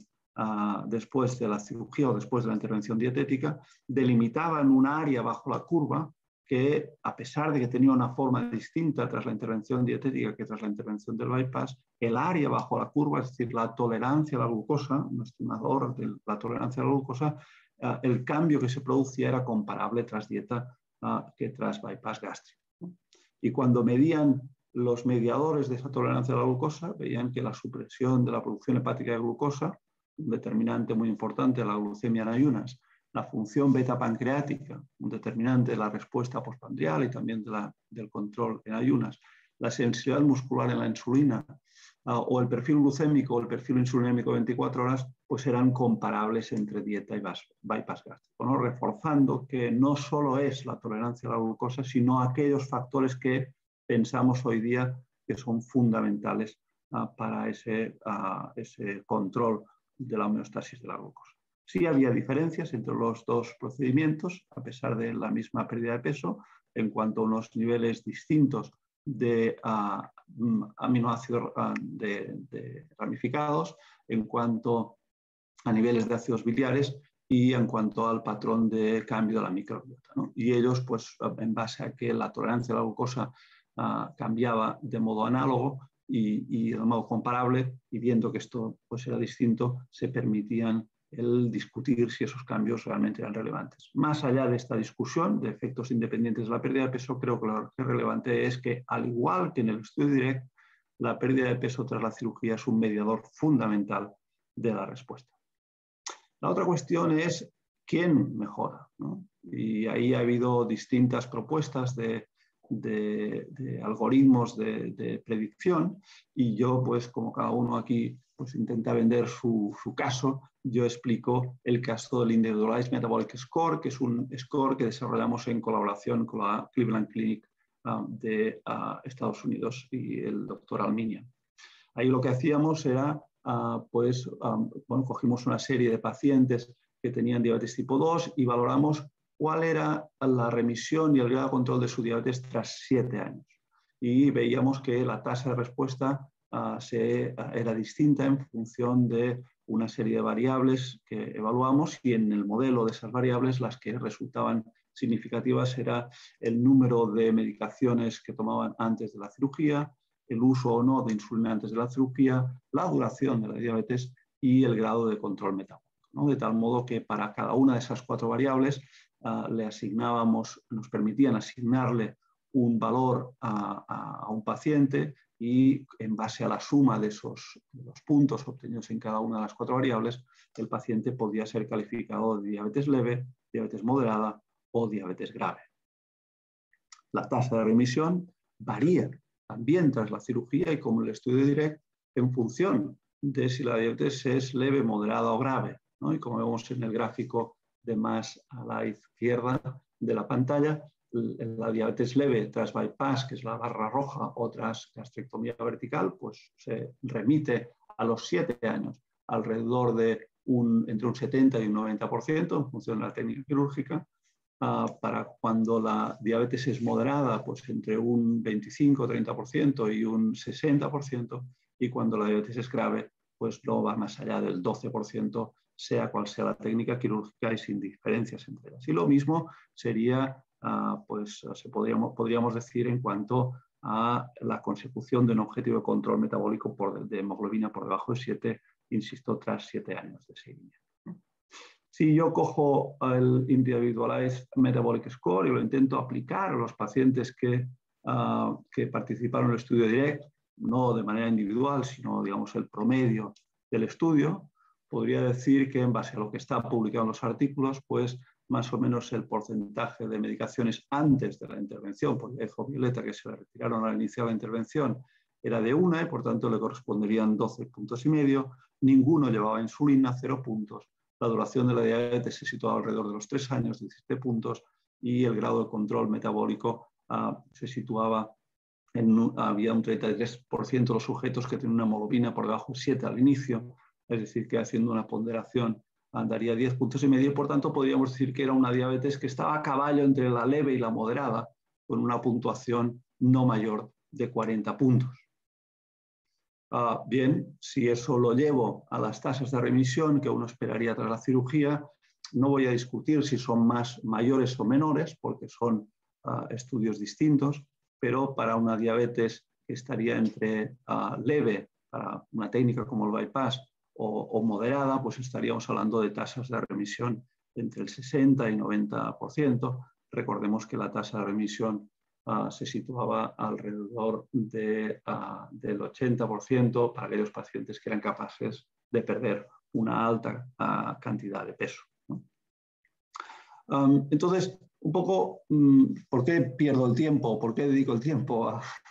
después de la cirugía o después de la intervención dietética, delimitaban un área bajo la curva que, a pesar de que tenía una forma distinta tras la intervención dietética que tras la intervención del bypass, el área bajo la curva, es decir, la tolerancia a la glucosa, un estimador de la tolerancia a la glucosa, el cambio que se producía era comparable tras dieta que tras bypass gástrico, ¿no? Y cuando medían los mediadores de esa tolerancia a la glucosa, veían que la supresión de la producción hepática de glucosa un determinante muy importante de la glucemia en ayunas, la función beta pancreática, un determinante de la respuesta postprandial y también del control en ayunas, la sensibilidad muscular en la insulina, o el perfil glucémico o el perfil insulinémico 24 horas, pues eran comparables entre dieta y bypass gástrico, ¿no? Reforzando que no solo es la tolerancia a la glucosa, sino aquellos factores que pensamos hoy día que son fundamentales para ese control de la homeostasis de la glucosa. Sí había diferencias entre los dos procedimientos, a pesar de la misma pérdida de peso, en cuanto a unos niveles distintos de aminoácidos de ramificados, en cuanto a niveles de ácidos biliares y en cuanto al patrón de cambio de la microbiota, ¿no? Y ellos, pues, en base a que la tolerancia a la glucosa cambiaba de modo análogo y de modo comparable, y viendo que esto pues, era distinto, se permitían el discutir si esos cambios realmente eran relevantes. Más allá de esta discusión de efectos independientes de la pérdida de peso, creo que lo que es relevante es que, al igual que en el estudio DIRECT, la pérdida de peso tras la cirugía es un mediador fundamental de la respuesta. La otra cuestión es quién mejora, ¿no? Y ahí ha habido distintas propuestas de algoritmos de predicción, y yo, pues como cada uno aquí pues, intenta vender su caso, yo explico el caso del Individualized Metabolic Score, que es un score que desarrollamos en colaboración con la Cleveland Clinic de Estados Unidos y el doctor Alminia. Ahí lo que hacíamos era, bueno, cogimos una serie de pacientes que tenían diabetes tipo 2 y valoramos cuál era la remisión y el grado de control de su diabetes tras 7 años. Y veíamos que la tasa de respuesta era distinta en función de una serie de variables que evaluamos, y en el modelo de esas variables las que resultaban significativas era el número de medicaciones que tomaban antes de la cirugía, el uso o no de insulina antes de la cirugía, la duración de la diabetes y el grado de control metabólico, ¿no? De tal modo que para cada una de esas 4 variables nos permitían asignarle un valor a un paciente, y en base a la suma de los puntos obtenidos en cada una de las 4 variables, el paciente podía ser calificado de diabetes leve, diabetes moderada o diabetes grave. La tasa de remisión varía también tras la cirugía y, como en el estudio DIRECT, en función de si la diabetes es leve, moderada o grave, ¿no? Y como vemos en el gráfico de más a la izquierda de la pantalla, la diabetes leve tras bypass, que es la barra roja, o tras gastrectomía vertical, pues se remite a los 7 años alrededor de entre un 70 y un 90% en función de la técnica quirúrgica. Para cuando la diabetes es moderada, pues entre un 25-30% y un 60%, y cuando la diabetes es grave, pues no va más allá del 12%, sea cual sea la técnica quirúrgica y sin diferencias entre ellas. Y lo mismo sería, podríamos decir en cuanto a la consecución de un objetivo de control metabólico de hemoglobina por debajo de 7, insisto, tras 7 años de seguimiento. Si yo cojo el Individualized Metabolic Score y lo intento aplicar a los pacientes que participaron en el estudio DIRECT, no de manera individual, sino, digamos, el promedio del estudio, podría decir que, en base a lo que está publicado en los artículos, pues más o menos el porcentaje de medicaciones antes de la intervención, porque EFO violeta, que se le retiraron al iniciar la intervención, era de 1 y por tanto le corresponderían 12 puntos y medio. Ninguno llevaba insulina, 0 puntos. La duración de la diabetes se situaba alrededor de los 3 años, 17 puntos, y el grado de control metabólico se situaba había un 33% de los sujetos que tenían una hemoglobina por debajo de 7 al inicio, es decir, que haciendo una ponderación daría 10 puntos y medio, y por tanto podríamos decir que era una diabetes que estaba a caballo entre la leve y la moderada, con una puntuación no mayor de 40 puntos. Bien, si eso lo llevo a las tasas de remisión que uno esperaría tras la cirugía, no voy a discutir si son mayores o menores, porque son estudios distintos, pero para una diabetes que estaría entre leve, para una técnica como el bypass, o moderada, pues estaríamos hablando de tasas de remisión entre el 60 y 90%. Recordemos que la tasa de remisión se situaba alrededor del 80% para aquellos pacientes que eran capaces de perder una alta cantidad de peso, ¿no? Entonces, un poco, ¿por qué pierdo el tiempo? ¿Por qué dedico el tiempo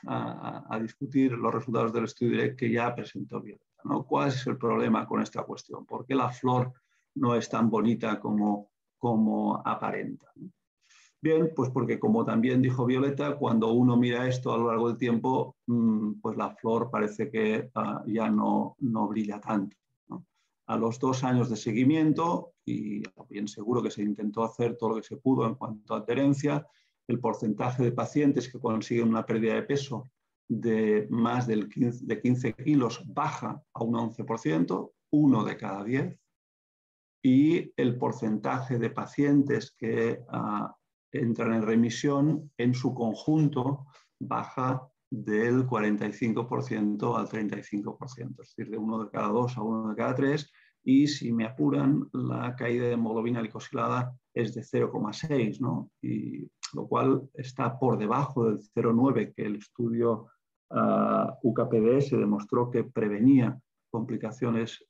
a discutir los resultados del estudio DIRECT que ya presentó Violeta, ¿no? ¿Cuál es el problema con esta cuestión? ¿Por qué la flor no es tan bonita como aparenta, ¿no? Bien, pues porque como también dijo Violeta, cuando uno mira esto a lo largo del tiempo, pues la flor parece que ya no brilla tanto, ¿no? A los 2 años de seguimiento, y bien seguro que se intentó hacer todo lo que se pudo en cuanto a adherencia, el porcentaje de pacientes que consiguen una pérdida de peso de más de 15 kilos baja a un 11%, 1 de cada 10, y el porcentaje de pacientes que entran en remisión en su conjunto baja del 45% al 35%, es decir, de 1 de cada 2 a 1 de cada 3, y si me apuran, la caída de hemoglobina glicosilada es de 0,6, ¿no? Y lo cual está por debajo del 0,9 que el estudio UKPDS demostró que prevenía complicaciones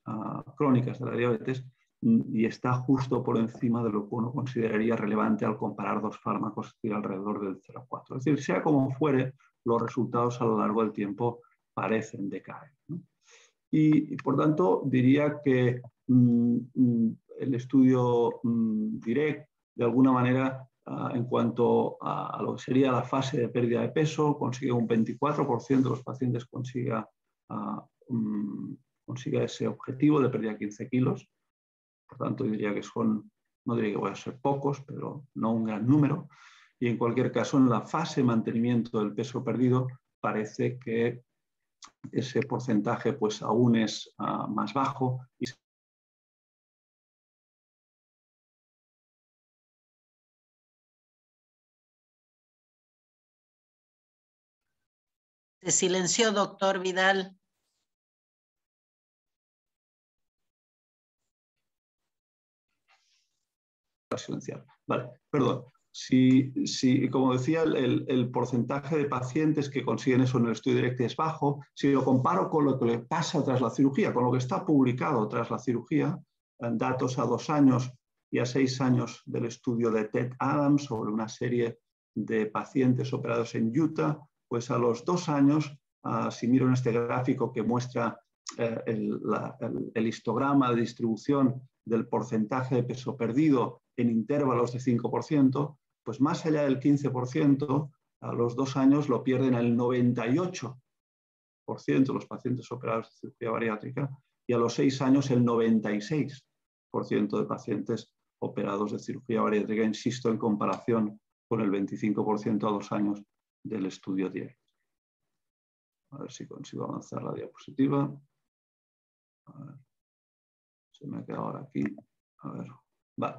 crónicas de la diabetes, y está justo por encima de lo que uno consideraría relevante al comparar 2 fármacos, y alrededor del 0,4. Es decir, sea como fuere, los resultados a lo largo del tiempo parecen decaer, ¿no? Y por tanto, diría que el estudio DIRECT, de alguna manera, en cuanto a lo que sería la fase de pérdida de peso, consigue un 24% de los pacientes consiga ese objetivo de pérdida de 15 kilos. Por tanto, diría que no diría que voy a ser pocos, pero no un gran número. Y en cualquier caso, en la fase de mantenimiento del peso perdido, parece que ese porcentaje pues aún es más bajo. Se silenció, doctor Vidal. Silenciar. Vale, perdón. Si, como decía, el porcentaje de pacientes que consiguen eso en el estudio DIRECT es bajo, si lo comparo con lo que le pasa tras la cirugía, con lo que está publicado tras la cirugía, en datos a 2 años y a 6 años del estudio de Ted Adams sobre una serie de pacientes operados en Utah, pues a los 2 años, si miro en este gráfico que muestra el histograma de distribución del porcentaje de peso perdido en intervalos de 5%, pues más allá del 15%, a los 2 años lo pierden el 98% de los pacientes operados de cirugía bariátrica, y a los 6 años el 96% de pacientes operados de cirugía bariátrica, insisto, en comparación con el 25% a 2 años del estudio DIRECT. A ver si consigo avanzar la diapositiva. A ver. Se me ha quedado ahora aquí. A ver. Vale.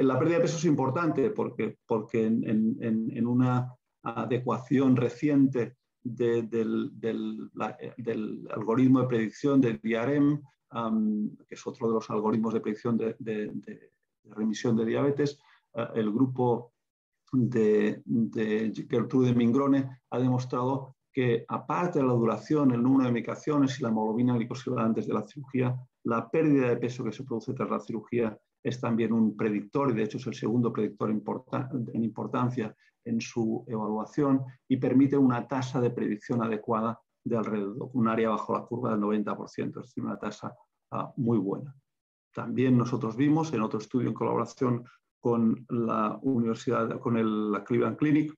La pérdida de peso es importante porque en una adecuación reciente del algoritmo de predicción del DRM, que es otro de los algoritmos de predicción de remisión de diabetes, el grupo de Gertrude Mingrone ha demostrado que, aparte de la duración, el número de medicaciones y la hemoglobina glicosilada antes de la cirugía, la pérdida de peso que se produce tras la cirugía es también un predictor, y de hecho es el segundo predictor en importancia en su evaluación, y permite una tasa de predicción adecuada de alrededor, un área bajo la curva del 90%, es decir, una tasa muy buena. También nosotros vimos en otro estudio en colaboración con la universidad, con la Cleveland Clinic,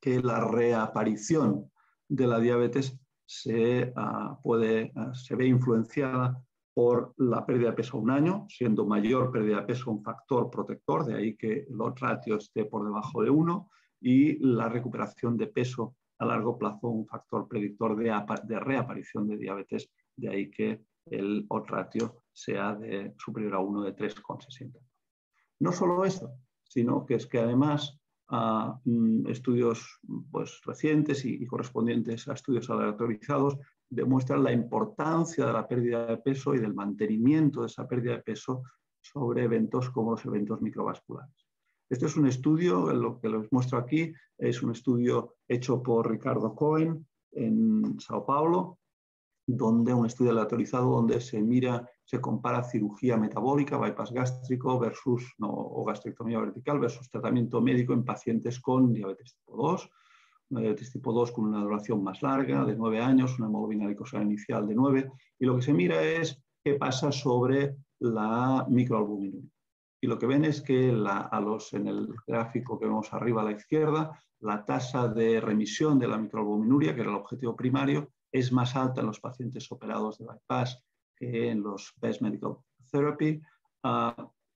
que la reaparición de la diabetes se ve influenciada por la pérdida de peso a 1 año, siendo mayor pérdida de peso un factor protector, de ahí que el odds ratio esté por debajo de 1, y la recuperación de peso a largo plazo un factor predictor de reaparición de diabetes, de ahí que el odds ratio sea superior a 1 de 3,60. No solo eso, sino que es que además estudios pues, recientes y correspondientes a estudios aleatorizados demuestran la importancia de la pérdida de peso y del mantenimiento de esa pérdida de peso sobre eventos como los eventos microvasculares. Este es un estudio, lo que les muestro aquí, es un estudio hecho por Ricardo Cohen en Sao Paulo, donde un estudio aleatorizado donde se compara cirugía metabólica, bypass gástrico versus, o gastrectomía vertical versus tratamiento médico en pacientes con diabetes tipo 2. Una diabetes tipo 2 con una duración más larga, de 9 años, una hemoglobina glicosada inicial de 9, y lo que se mira es qué pasa sobre la microalbuminuria. Y lo que ven es que en el gráfico que vemos arriba a la izquierda, la tasa de remisión de la microalbuminuria, que era el objetivo primario, es más alta en los pacientes operados de bypass que en los best medical therapy.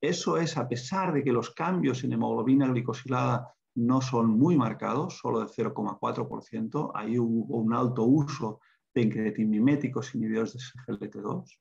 Eso es a pesar de que los cambios en hemoglobina glicosilada no son muy marcados, solo de 0,4%. Ahí hubo un alto uso de incretin miméticos inhibidores de SGLT2.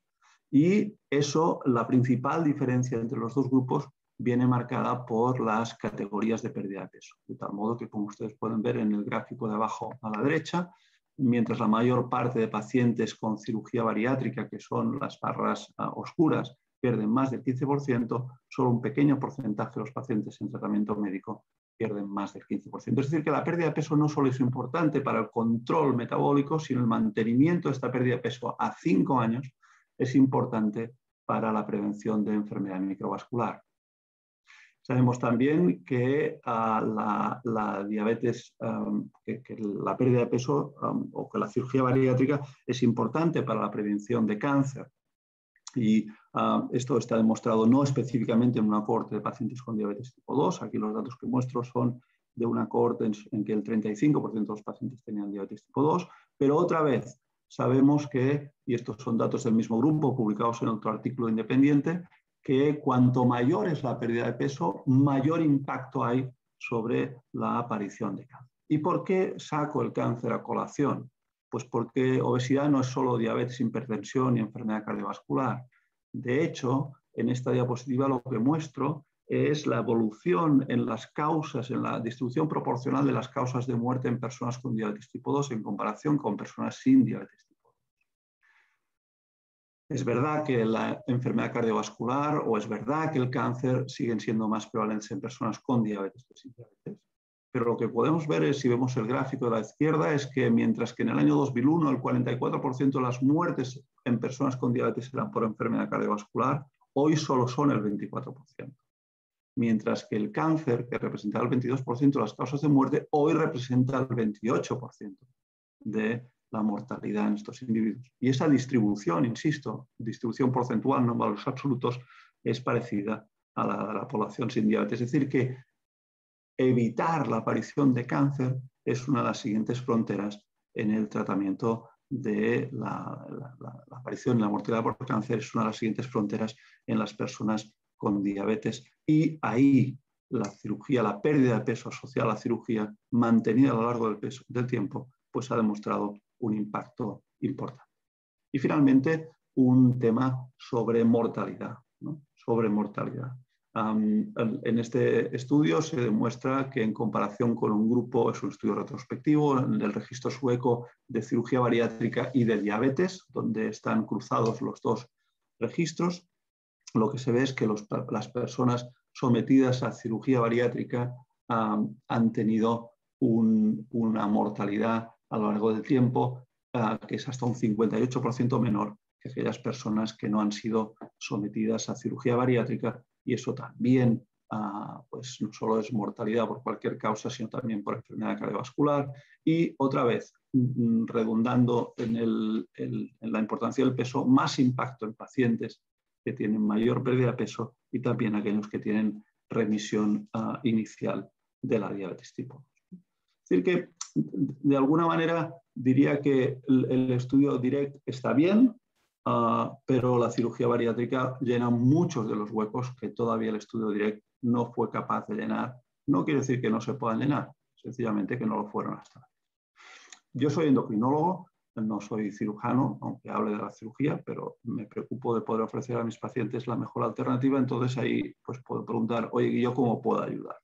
Y eso, la principal diferencia entre los dos grupos viene marcada por las categorías de pérdida de peso. De tal modo que, como ustedes pueden ver en el gráfico de abajo a la derecha, mientras la mayor parte de pacientes con cirugía bariátrica, que son las barras oscuras, pierden más del 15%, solo un pequeño porcentaje de los pacientes en tratamiento médico pierden más del 15%. Es decir, que la pérdida de peso no solo es importante para el control metabólico, sino el mantenimiento de esta pérdida de peso a 5 años es importante para la prevención de enfermedad microvascular. Sabemos también que la diabetes, que la pérdida de peso o que la cirugía bariátrica es importante para la prevención de cáncer. Y esto está demostrado no específicamente en una cohorte de pacientes con diabetes tipo 2. Aquí los datos que muestro son de una cohorte en que el 35% de los pacientes tenían diabetes tipo 2, pero otra vez sabemos que, y estos son datos del mismo grupo publicados en otro artículo independiente, que cuanto mayor es la pérdida de peso, mayor impacto hay sobre la aparición de cáncer. ¿Y por qué saco el cáncer a colación? Pues porque obesidad no es solo diabetes, hipertensión y enfermedad cardiovascular. De hecho, en esta diapositiva lo que muestro es la evolución en las causas, en la distribución proporcional de las causas de muerte en personas con diabetes tipo 2 en comparación con personas sin diabetes tipo 2. Es verdad que la enfermedad cardiovascular o es verdad que el cáncer siguen siendo más prevalentes en personas con diabetes que sin diabetes. Pero lo que podemos ver es, si vemos el gráfico de la izquierda, es que mientras que en el año 2001 el 44% de las muertes en personas con diabetes eran por enfermedad cardiovascular, hoy solo son el 24%. Mientras que el cáncer, que representaba el 22% de las causas de muerte, hoy representa el 28% de la mortalidad en estos individuos. Y esa distribución, insisto, distribución porcentual, no en valores absolutos, es parecida a la de la población sin diabetes. Es decir, que evitar la aparición de cáncer es una de las siguientes fronteras en el tratamiento de la aparición y la mortalidad por cáncer, es una de las siguientes fronteras en las personas con diabetes. Y ahí la cirugía, la pérdida de peso asociada a la cirugía mantenida a lo largo del tiempo, pues ha demostrado un impacto importante. Y finalmente, un tema sobre mortalidad, ¿no? Sobre mortalidad. En este estudio se demuestra que en comparación con un grupo, es un estudio retrospectivo del registro sueco de cirugía bariátrica y de diabetes, donde están cruzados los dos registros, lo que se ve es que las personas sometidas a cirugía bariátrica han tenido una mortalidad a lo largo del tiempo que es hasta un 58% menor que aquellas personas que no han sido sometidas a cirugía bariátrica, y eso también pues no solo es mortalidad por cualquier causa, sino también por enfermedad cardiovascular. Y otra vez, redundando en la importancia del peso, más impacto en pacientes que tienen mayor pérdida de peso y también aquellos que tienen remisión inicial de la diabetes tipo 2. Es decir, que de alguna manera diría que el estudio DIRECT está bien, pero la cirugía bariátrica llena muchos de los huecos que todavía el estudio DIRECT no fue capaz de llenar. No quiere decir que no se puedan llenar, sencillamente que no lo fueron hasta ahora. Yo soy endocrinólogo, no soy cirujano, aunque hable de la cirugía, pero me preocupo de poder ofrecer a mis pacientes la mejor alternativa, entonces ahí pues puedo preguntar, oye, ¿y yo cómo puedo ayudar?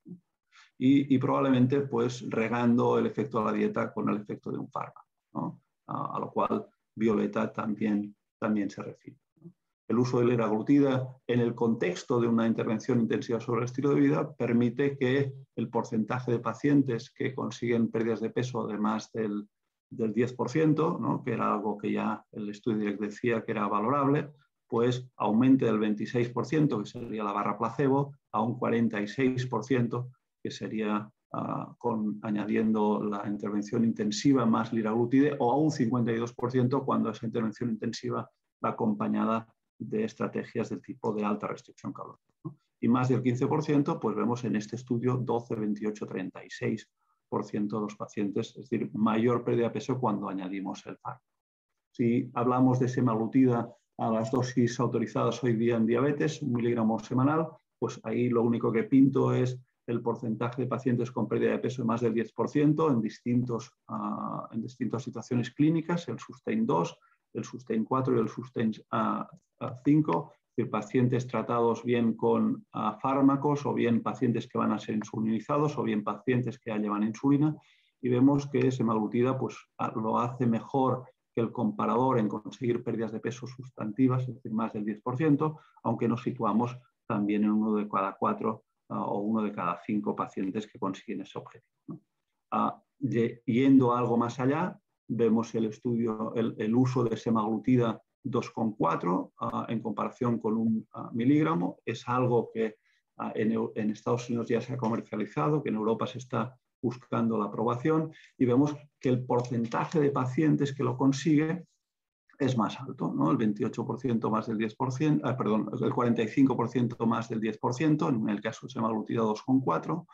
Y probablemente pues regando el efecto de la dieta con el efecto de un fármaco, ¿no? A lo cual Violeta también se refiere, ¿no? El uso de liraglutida en el contexto de una intervención intensiva sobre el estilo de vida permite que el porcentaje de pacientes que consiguen pérdidas de peso de más del del 10%, ¿no? Que era algo que ya el estudio DIRECT decía que era valorable, pues aumente del 26%, que sería la barra placebo, a un 46%, que sería añadiendo la intervención intensiva más liraglutide, o a un 52% cuando esa intervención intensiva va acompañada de estrategias del tipo de alta restricción calórica, ¿no? Y más del 15%, pues vemos en este estudio 12, 28, 36% de los pacientes, es decir, mayor pérdida de peso cuando añadimos el fármaco. Si hablamos de semaglutida a las dosis autorizadas hoy día en diabetes, 1 miligramo semanal, pues ahí lo único que pinto es el porcentaje de pacientes con pérdida de peso de más del 10% en distintas situaciones clínicas, el SUSTAIN 2, el SUSTAIN 4 y el SUSTAIN 5, es decir, pacientes tratados bien con fármacos o bien pacientes que van a ser insulinizados o bien pacientes que ya llevan insulina, y vemos que semaglutida pues, lo hace mejor que el comparador en conseguir pérdidas de peso sustantivas, es decir, más del 10%, aunque nos situamos también en 1 de cada 4 o 1 de cada 5 pacientes que consiguen ese objetivo, ¿no? Yendo algo más allá, vemos el estudio, el uso de semaglutida 2,4 en comparación con 1 miligramo. Es algo que en Estados Unidos ya se ha comercializado, que en Europa se está buscando la aprobación, y vemos que el porcentaje de pacientes que lo consigue es más alto, ¿no? El 28% más del 10%, perdón, el 45% más del 10%, en el caso de semaglutida 2,4,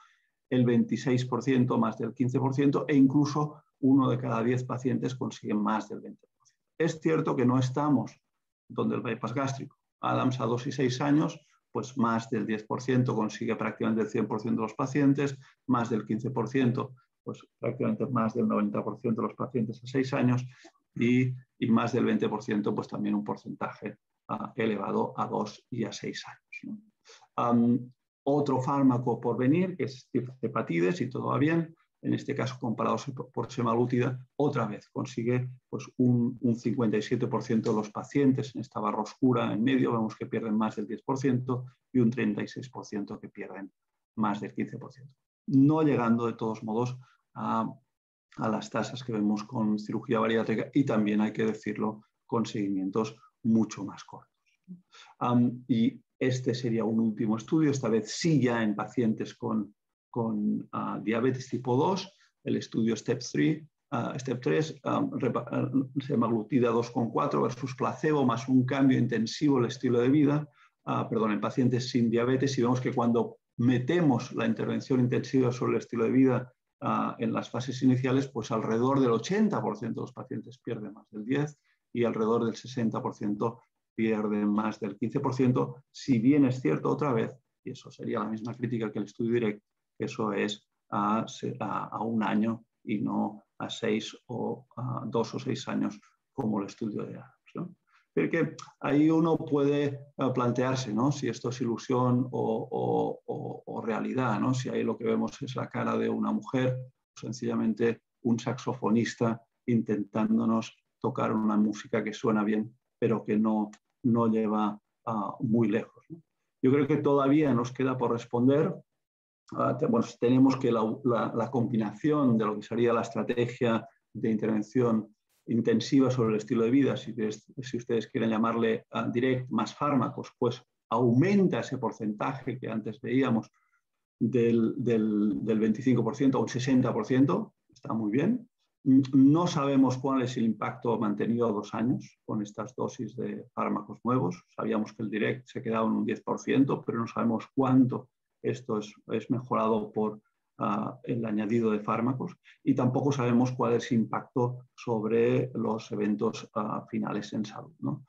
el 26% más del 15%, e incluso 1 de cada 10 pacientes consigue más del 20%. Es cierto que no estamos donde el bypass gástrico. Adams a 2 y 6 años, pues más del 10% consigue prácticamente el 100% de los pacientes, más del 15%, pues prácticamente más del 90% de los pacientes a 6 años, y más del 20%, pues también un porcentaje elevado a 2 y a 6 años, ¿no? Otro fármaco por venir, que es hepatides, y todo va bien, en este caso comparado por semaglutida, otra vez consigue pues, un 57% de los pacientes en esta barra oscura en medio, vemos que pierden más del 10% y un 36% que pierden más del 15%. No llegando de todos modos a las tasas que vemos con cirugía bariátrica, y también hay que decirlo con seguimientos mucho más cortos. Y este sería un último estudio, esta vez sí ya en pacientes con diabetes tipo 2, el estudio STEP 3, semaglutida 2,4 versus placebo más un cambio intensivo en el estilo de vida, en pacientes sin diabetes, y vemos que cuando metemos la intervención intensiva sobre el estilo de vida en las fases iniciales, pues alrededor del 80% de los pacientes pierden más del 10% y alrededor del 60% pierden más del 15%, si bien es cierto otra vez, y eso sería la misma crítica que el estudio DIRECT, que eso es a 1 año y no a 2 o 6 años como el estudio de Adams, ¿no? Pero que ahí uno puede plantearse, ¿no? Si esto es ilusión o realidad, ¿no? Si ahí lo que vemos es la cara de una mujer, o sencillamente un saxofonista intentándonos tocar una música que suena bien, pero que no lleva muy lejos, ¿no? Yo creo que todavía nos queda por responder. Tenemos que la combinación de lo que sería la estrategia de intervención intensiva sobre el estilo de vida, si ustedes quieren llamarle DIRECT más fármacos, pues aumenta ese porcentaje que antes veíamos del 25% a un 60%, está muy bien. No sabemos cuál es el impacto mantenido a 2 años con estas dosis de fármacos nuevos. Sabíamos que el DIRECT se quedaba en un 10%, pero no sabemos cuánto esto es mejorado por el añadido de fármacos, y tampoco sabemos cuál es el impacto sobre los eventos finales en salud, ¿no?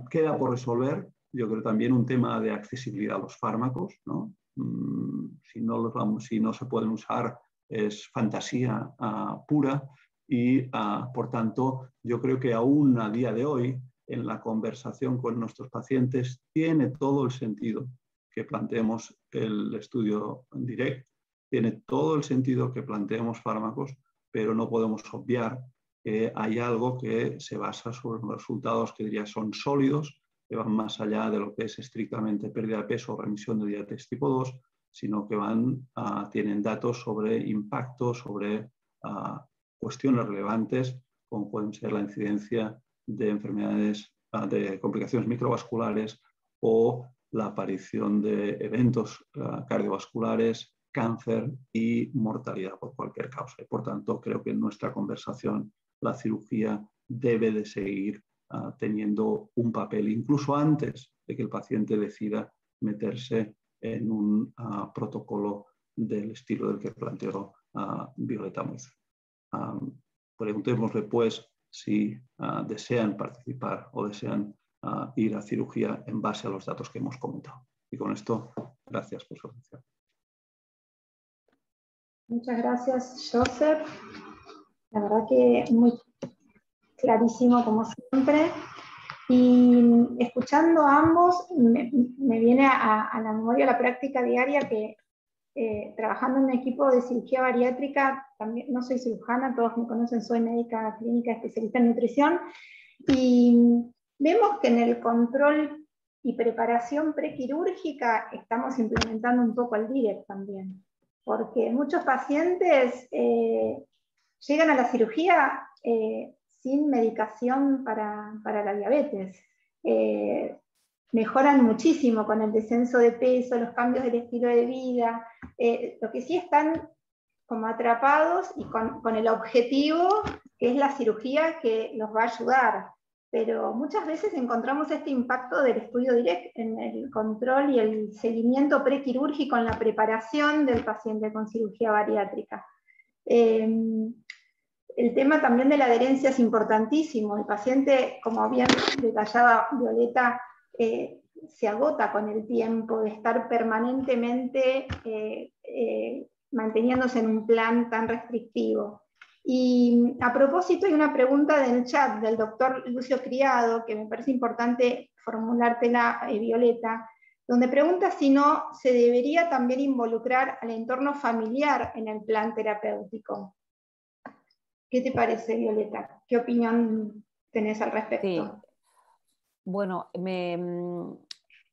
Queda por resolver, yo creo, también un tema de accesibilidad a los fármacos, ¿no? Si no se pueden usar es fantasía pura, y por tanto yo creo que aún a día de hoy en la conversación con nuestros pacientes tiene todo el sentido que planteemos el estudio DIRECT, tiene todo el sentido que planteemos fármacos, pero no podemos obviar que hay algo que se basa sobre unos resultados que diría son sólidos, que van más allá de lo que es estrictamente pérdida de peso o remisión de diabetes tipo 2, sino que tienen datos sobre impacto, sobre cuestiones relevantes como pueden ser la incidencia de enfermedades, de complicaciones microvasculares o la aparición de eventos cardiovasculares, cáncer y mortalidad por cualquier causa. Y por tanto, creo que en nuestra conversación la cirugía debe de seguir teniendo un papel, incluso antes de que el paciente decida meterse en un protocolo del estilo del que planteó Violeta Moise. Preguntémosle pues si desean participar o desean ir a cirugía en base a los datos que hemos comentado. Y con esto, gracias por su atención. Muchas gracias, Joseph. La verdad que muy clarísimo como siempre. Y escuchando a ambos, me viene a la memoria la práctica diaria que trabajando en un equipo de cirugía bariátrica, también no soy cirujana, todos me conocen, soy médica clínica especialista en nutrición, y vemos que en el control y preparación prequirúrgica estamos implementando un poco el DIRECT también, porque muchos pacientes llegan a la cirugía sin medicación para la diabetes. Mejoran muchísimo con el descenso de peso, los cambios del estilo de vida, lo que sí están como atrapados y con el objetivo que es la cirugía que los va a ayudar. Pero muchas veces encontramos este impacto del estudio DIRECT en el control y el seguimiento prequirúrgico en la preparación del paciente con cirugía bariátrica. El tema también de la adherencia es importantísimo. El paciente, como bien detallaba Violeta, se agota con el tiempo de estar permanentemente manteniéndose en un plan tan restrictivo. Y a propósito, hay una pregunta del chat del doctor Lucio Criado, que me parece importante formulártela, Violeta, donde pregunta si no se debería también involucrar al entorno familiar en el plan terapéutico. ¿Qué te parece, Violeta? ¿Qué opinión tenés al respecto? Sí. Bueno,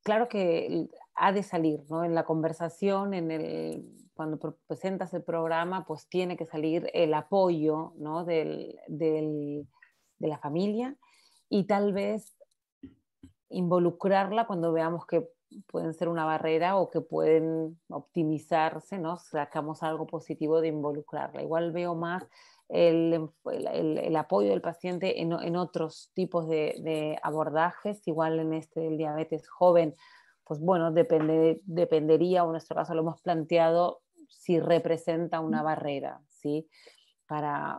claro que ha de salir, ¿no? En la conversación, cuando presentas el programa, pues tiene que salir el apoyo, ¿no? de la familia, y tal vez involucrarla cuando veamos que pueden ser una barrera o que pueden optimizarse, ¿no? Sacamos algo positivo de involucrarla. Igual veo más el apoyo del paciente en otros tipos de abordajes. Igual en del diabetes joven, pues bueno, dependería, o en nuestro caso lo hemos planteado, si representa una barrera, ¿sí? Para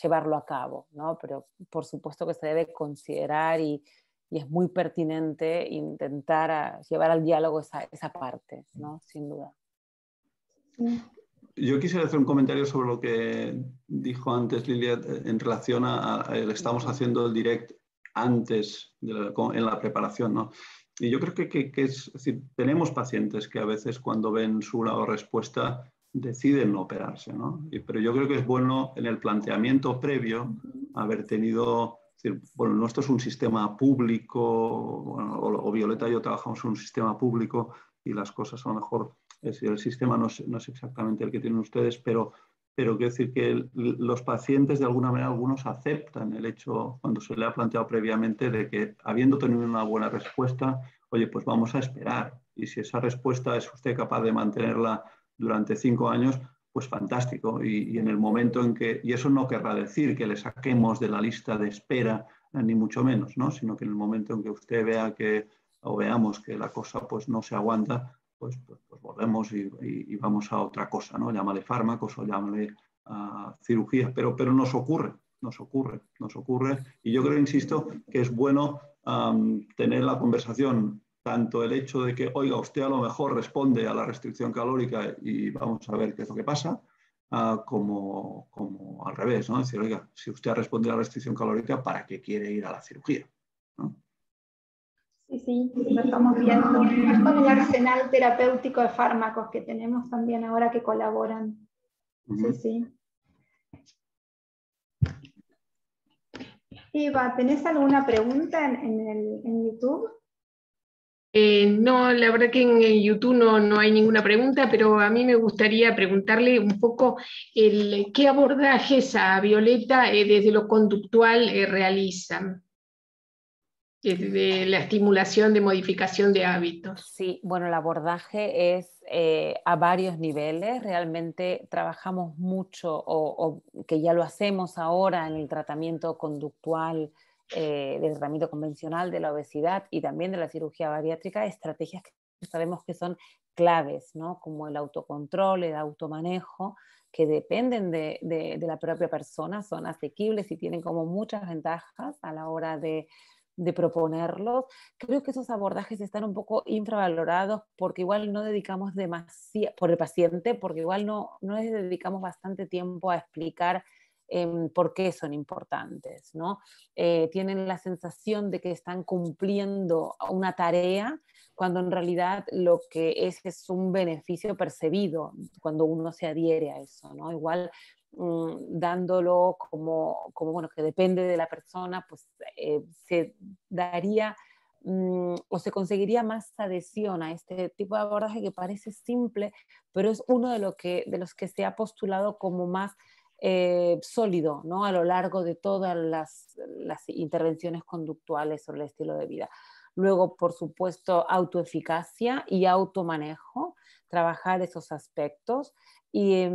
llevarlo a cabo, ¿no? Pero por supuesto que se debe considerar y es muy pertinente intentar llevar al diálogo esa parte, ¿no? Sin duda. Yo quisiera hacer un comentario sobre lo que dijo antes Lilia en relación a estamos haciendo el direct antes en la preparación, ¿no? Y yo creo que es decir, tenemos pacientes que a veces cuando ven su respuesta deciden no operarse, ¿no? Pero yo creo que es bueno en el planteamiento previo haber tenido, es decir, bueno, nuestro es un sistema público, bueno, o Violeta y yo trabajamos en un sistema público y las cosas a lo mejor, es decir, el sistema no es exactamente el que tienen ustedes, pero quiero decir que los pacientes de alguna manera, algunos aceptan el hecho, cuando se le ha planteado previamente, de que habiendo tenido una buena respuesta, oye, pues vamos a esperar. Y si esa respuesta es usted capaz de mantenerla durante 5 años, pues fantástico. Y en el momento en que, y eso no querrá decir que le saquemos de la lista de espera, ni mucho menos, ¿no? Sino que en el momento en que usted vea que, o veamos que la cosa pues no se aguanta, pues volvemos y vamos a otra cosa, ¿no? Llámale fármacos o llámale cirugía, pero nos ocurre. Y yo creo, insisto, que es bueno tener la conversación, tanto el hecho de que, oiga, usted a lo mejor responde a la restricción calórica y vamos a ver qué es lo que pasa, como al revés, ¿no? Es decir, oiga, si usted ha respondido a la restricción calórica, ¿para qué quiere ir a la cirugía? ¿No? Sí, lo estamos viendo. Es con el arsenal terapéutico de fármacos que tenemos también ahora que colaboran. Sí. Eva, ¿tenés alguna pregunta en YouTube? No, la verdad que en YouTube no hay ninguna pregunta, pero a mí me gustaría preguntarle un poco qué abordajes a Violeta desde lo conductual realizan, desde la estimulación de modificación de hábitos. Sí, bueno, el abordaje es a varios niveles. Realmente trabajamos mucho, o que ya lo hacemos ahora en el tratamiento conductual, del tratamiento convencional de la obesidad y también de la cirugía bariátrica, estrategias que sabemos que son claves, ¿no? Como el autocontrol, el automanejo, que dependen de la propia persona, son asequibles y tienen como muchas ventajas a la hora de proponerlos. Creo que esos abordajes están un poco infravalorados porque igual no dedicamos demasiado, por el paciente, porque igual no les dedicamos bastante tiempo a explicar por qué son importantes, ¿no? Tienen la sensación de que están cumpliendo una tarea cuando en realidad lo que es un beneficio percibido cuando uno se adhiere a eso, ¿no? Igual dándolo como, bueno, que depende de la persona, pues se daría o se conseguiría más adhesión a este tipo de abordaje que parece simple, pero es uno de los que se ha postulado como más sólido, ¿no? A lo largo de todas las intervenciones conductuales sobre el estilo de vida. Luego, por supuesto, autoeficacia y automanejo, trabajar esos aspectos y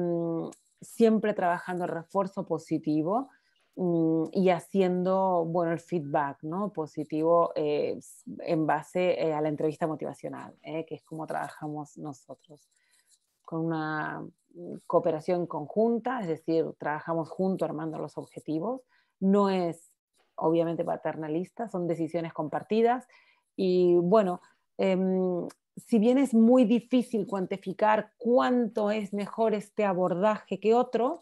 siempre trabajando el refuerzo positivo y haciendo, bueno, el feedback, ¿no? Positivo en base a la entrevista motivacional, que es como trabajamos nosotros, con una cooperación conjunta, es decir, trabajamos juntos armando los objetivos. No es obviamente paternalista, son decisiones compartidas y bueno, si bien es muy difícil cuantificar cuánto es mejor este abordaje que otro,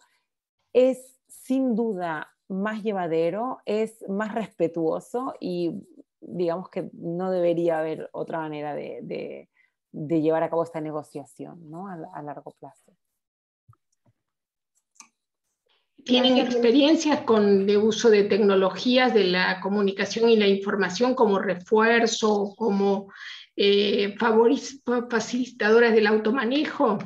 es sin duda más llevadero, es más respetuoso y digamos que no debería haber otra manera de llevar a cabo esta negociación, ¿no? A largo plazo. ¿Tienen experiencias de uso de tecnologías de la comunicación y la información como refuerzo, como facilitadoras del automanejo?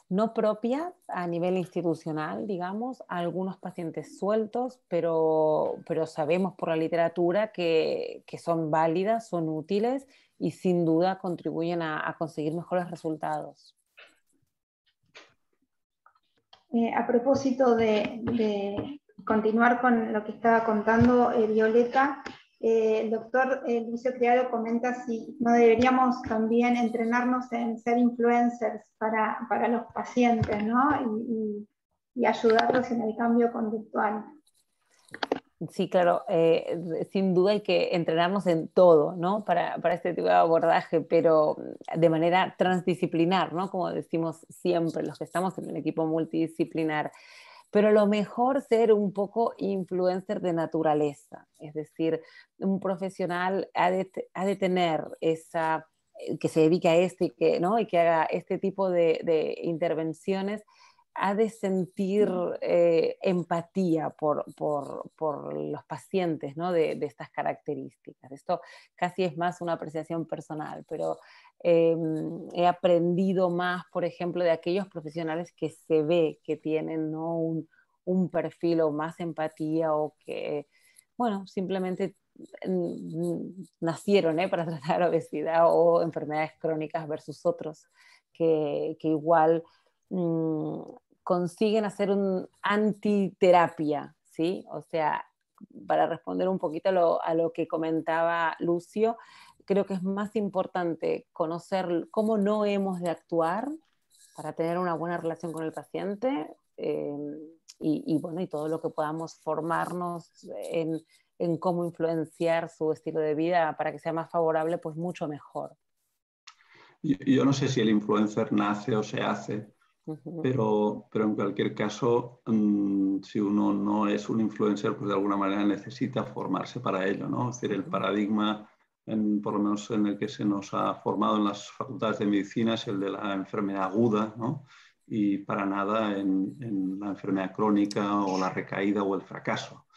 No propias a nivel institucional, digamos, a algunos pacientes sueltos, pero sabemos por la literatura que son válidas, son útiles y sin duda contribuyen a conseguir mejores resultados. A propósito de continuar con lo que estaba contando Violeta, el doctor Lucio Criado comenta si no deberíamos también entrenarnos en ser influencers para los pacientes, ¿no? Y ayudarlos en el cambio conductual. Sí, claro, sin duda hay que entrenarnos en todo, ¿no? Para este tipo de abordaje, pero de manera transdisciplinar, ¿no? Como decimos siempre, los que estamos en un equipo multidisciplinar. Pero lo mejor ser un poco influencer de naturaleza, es decir, un profesional ha de tener esa, que se dedique a esto y que, ¿no? Y que haga este tipo de intervenciones, ha de sentir empatía por los pacientes, ¿no? de estas características. Esto casi es más una apreciación personal, pero he aprendido más, por ejemplo, de aquellos profesionales que se ve que tienen, ¿no? un perfil o más empatía o que, bueno, simplemente nacieron para tratar obesidad o enfermedades crónicas versus otros que igual consiguen hacer un antiterapia, ¿sí? O sea, para responder un poquito a lo que comentaba Lucio, creo que es más importante conocer cómo no hemos de actuar para tener una buena relación con el paciente y bueno, y todo lo que podamos formarnos en cómo influenciar su estilo de vida para que sea más favorable, pues mucho mejor. Yo no sé si el influencer nace o se hace, pero en cualquier caso, si uno no es un influencer, pues de alguna manera necesita formarse para ello, ¿no? Es decir, el paradigma, por lo menos en el que se nos ha formado en las facultades de medicina, es el de la enfermedad aguda, ¿no? Y para nada en la enfermedad crónica o la recaída o el fracaso.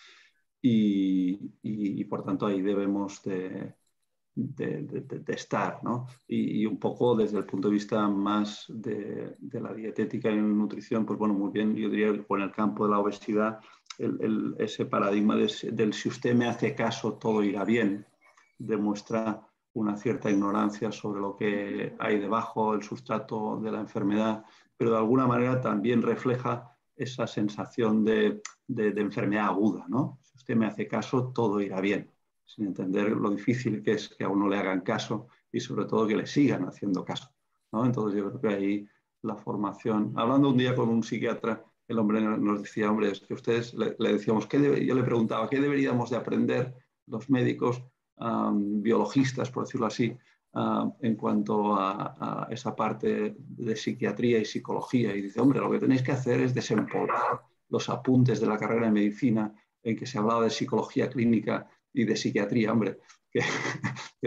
Y por tanto ahí debemos de estar, ¿no? Y un poco desde el punto de vista más de la dietética y nutrición, pues bueno, muy bien, yo diría que en el campo de la obesidad, ese paradigma del si usted me hace caso, todo irá bien, demuestra una cierta ignorancia sobre lo que hay debajo, el sustrato de la enfermedad, pero de alguna manera también refleja esa sensación de enfermedad aguda, ¿no? Si usted me hace caso, todo irá bien, sin entender lo difícil que es que a uno le hagan caso y sobre todo que le sigan haciendo caso, ¿no? Entonces yo creo que ahí la formación... Hablando un día con un psiquiatra, el hombre nos decía, hombre, es que ustedes le decíamos, yo le preguntaba, ¿qué deberíamos de aprender los médicos biologistas, por decirlo así, en cuanto a esa parte de psiquiatría y psicología? Y dice, hombre, lo que tenéis que hacer es desempolvar los apuntes de la carrera de medicina en que se hablaba de psicología clínica y de psiquiatría, hombre, que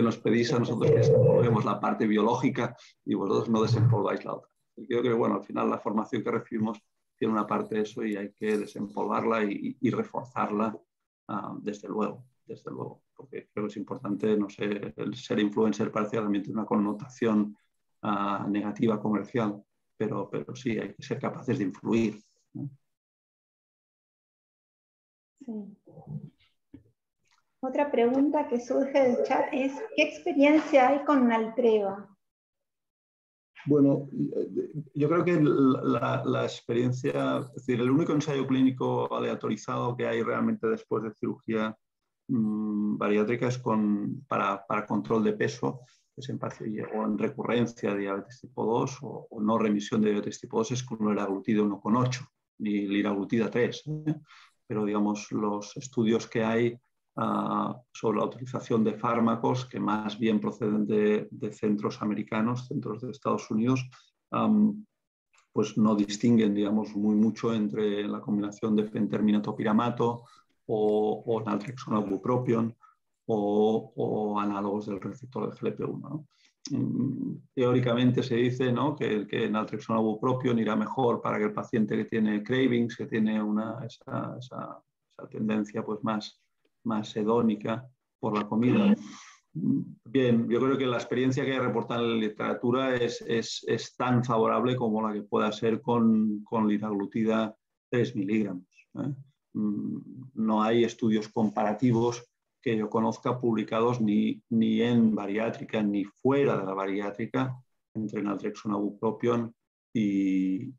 nos pedís a nosotros que desempolvemos la parte biológica y vosotros no desempolváis la otra. Y creo que, bueno, al final la formación que recibimos tiene una parte de eso y hay que desempolvarla y reforzarla desde luego, porque creo que es importante, no sé, el ser influencer parece realmente una connotación negativa comercial, pero sí, hay que ser capaces de influir, ¿no? Sí. Otra pregunta que surge del chat es, ¿qué experiencia hay con Naltreva? Bueno, yo creo que la experiencia, es decir, el único ensayo clínico aleatorizado que hay realmente después de cirugía bariátrica es para control de peso, que es o en recurrencia de diabetes tipo 2 o no remisión de diabetes tipo 2, es con liraglutida 1,8 ni liraglutida 3. Pero digamos, los estudios que hay sobre la utilización de fármacos que más bien proceden de centros americanos, centros de Estados Unidos, pues no distinguen, digamos, muy mucho entre la combinación de fentermina-topiramato o naltrexona bupropion o análogos del receptor de GLP-1, ¿no? Teóricamente se dice, ¿no?, que naltrexona bupropion irá mejor para que el paciente que tiene cravings, que tiene esa tendencia pues más hedónica por la comida. Bien, yo creo que la experiencia que hay reportada en la literatura es tan favorable como la que pueda ser con liraglutida 3 miligramos, ¿eh? No hay estudios comparativos que yo conozca publicados ni en bariátrica ni fuera de la bariátrica entre naltrexona bupropion y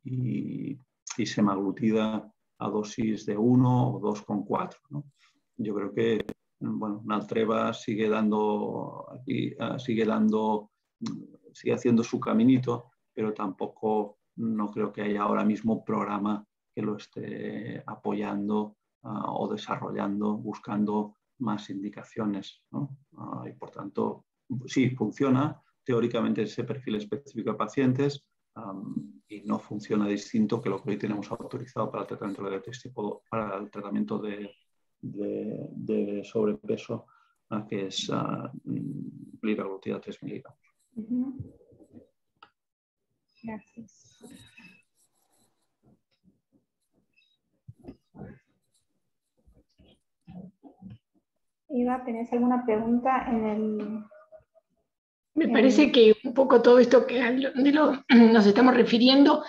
semaglutida a dosis de 1 o 2,4, ¿no? Yo creo que, bueno, Naltreva sigue haciendo su caminito, pero tampoco no creo que haya ahora mismo programa que lo esté apoyando o desarrollando, buscando más indicaciones, ¿no? Y por tanto, sí, funciona teóricamente ese perfil específico de pacientes y no funciona distinto que lo que hoy tenemos autorizado para el tratamiento de diabetes tipo 2, para el tratamiento de sobrepeso, que es liraglutida 3 miligramos. Gracias. Eva, ¿tenés alguna pregunta en el...? Me parece que un poco todo esto que nos estamos refiriendo,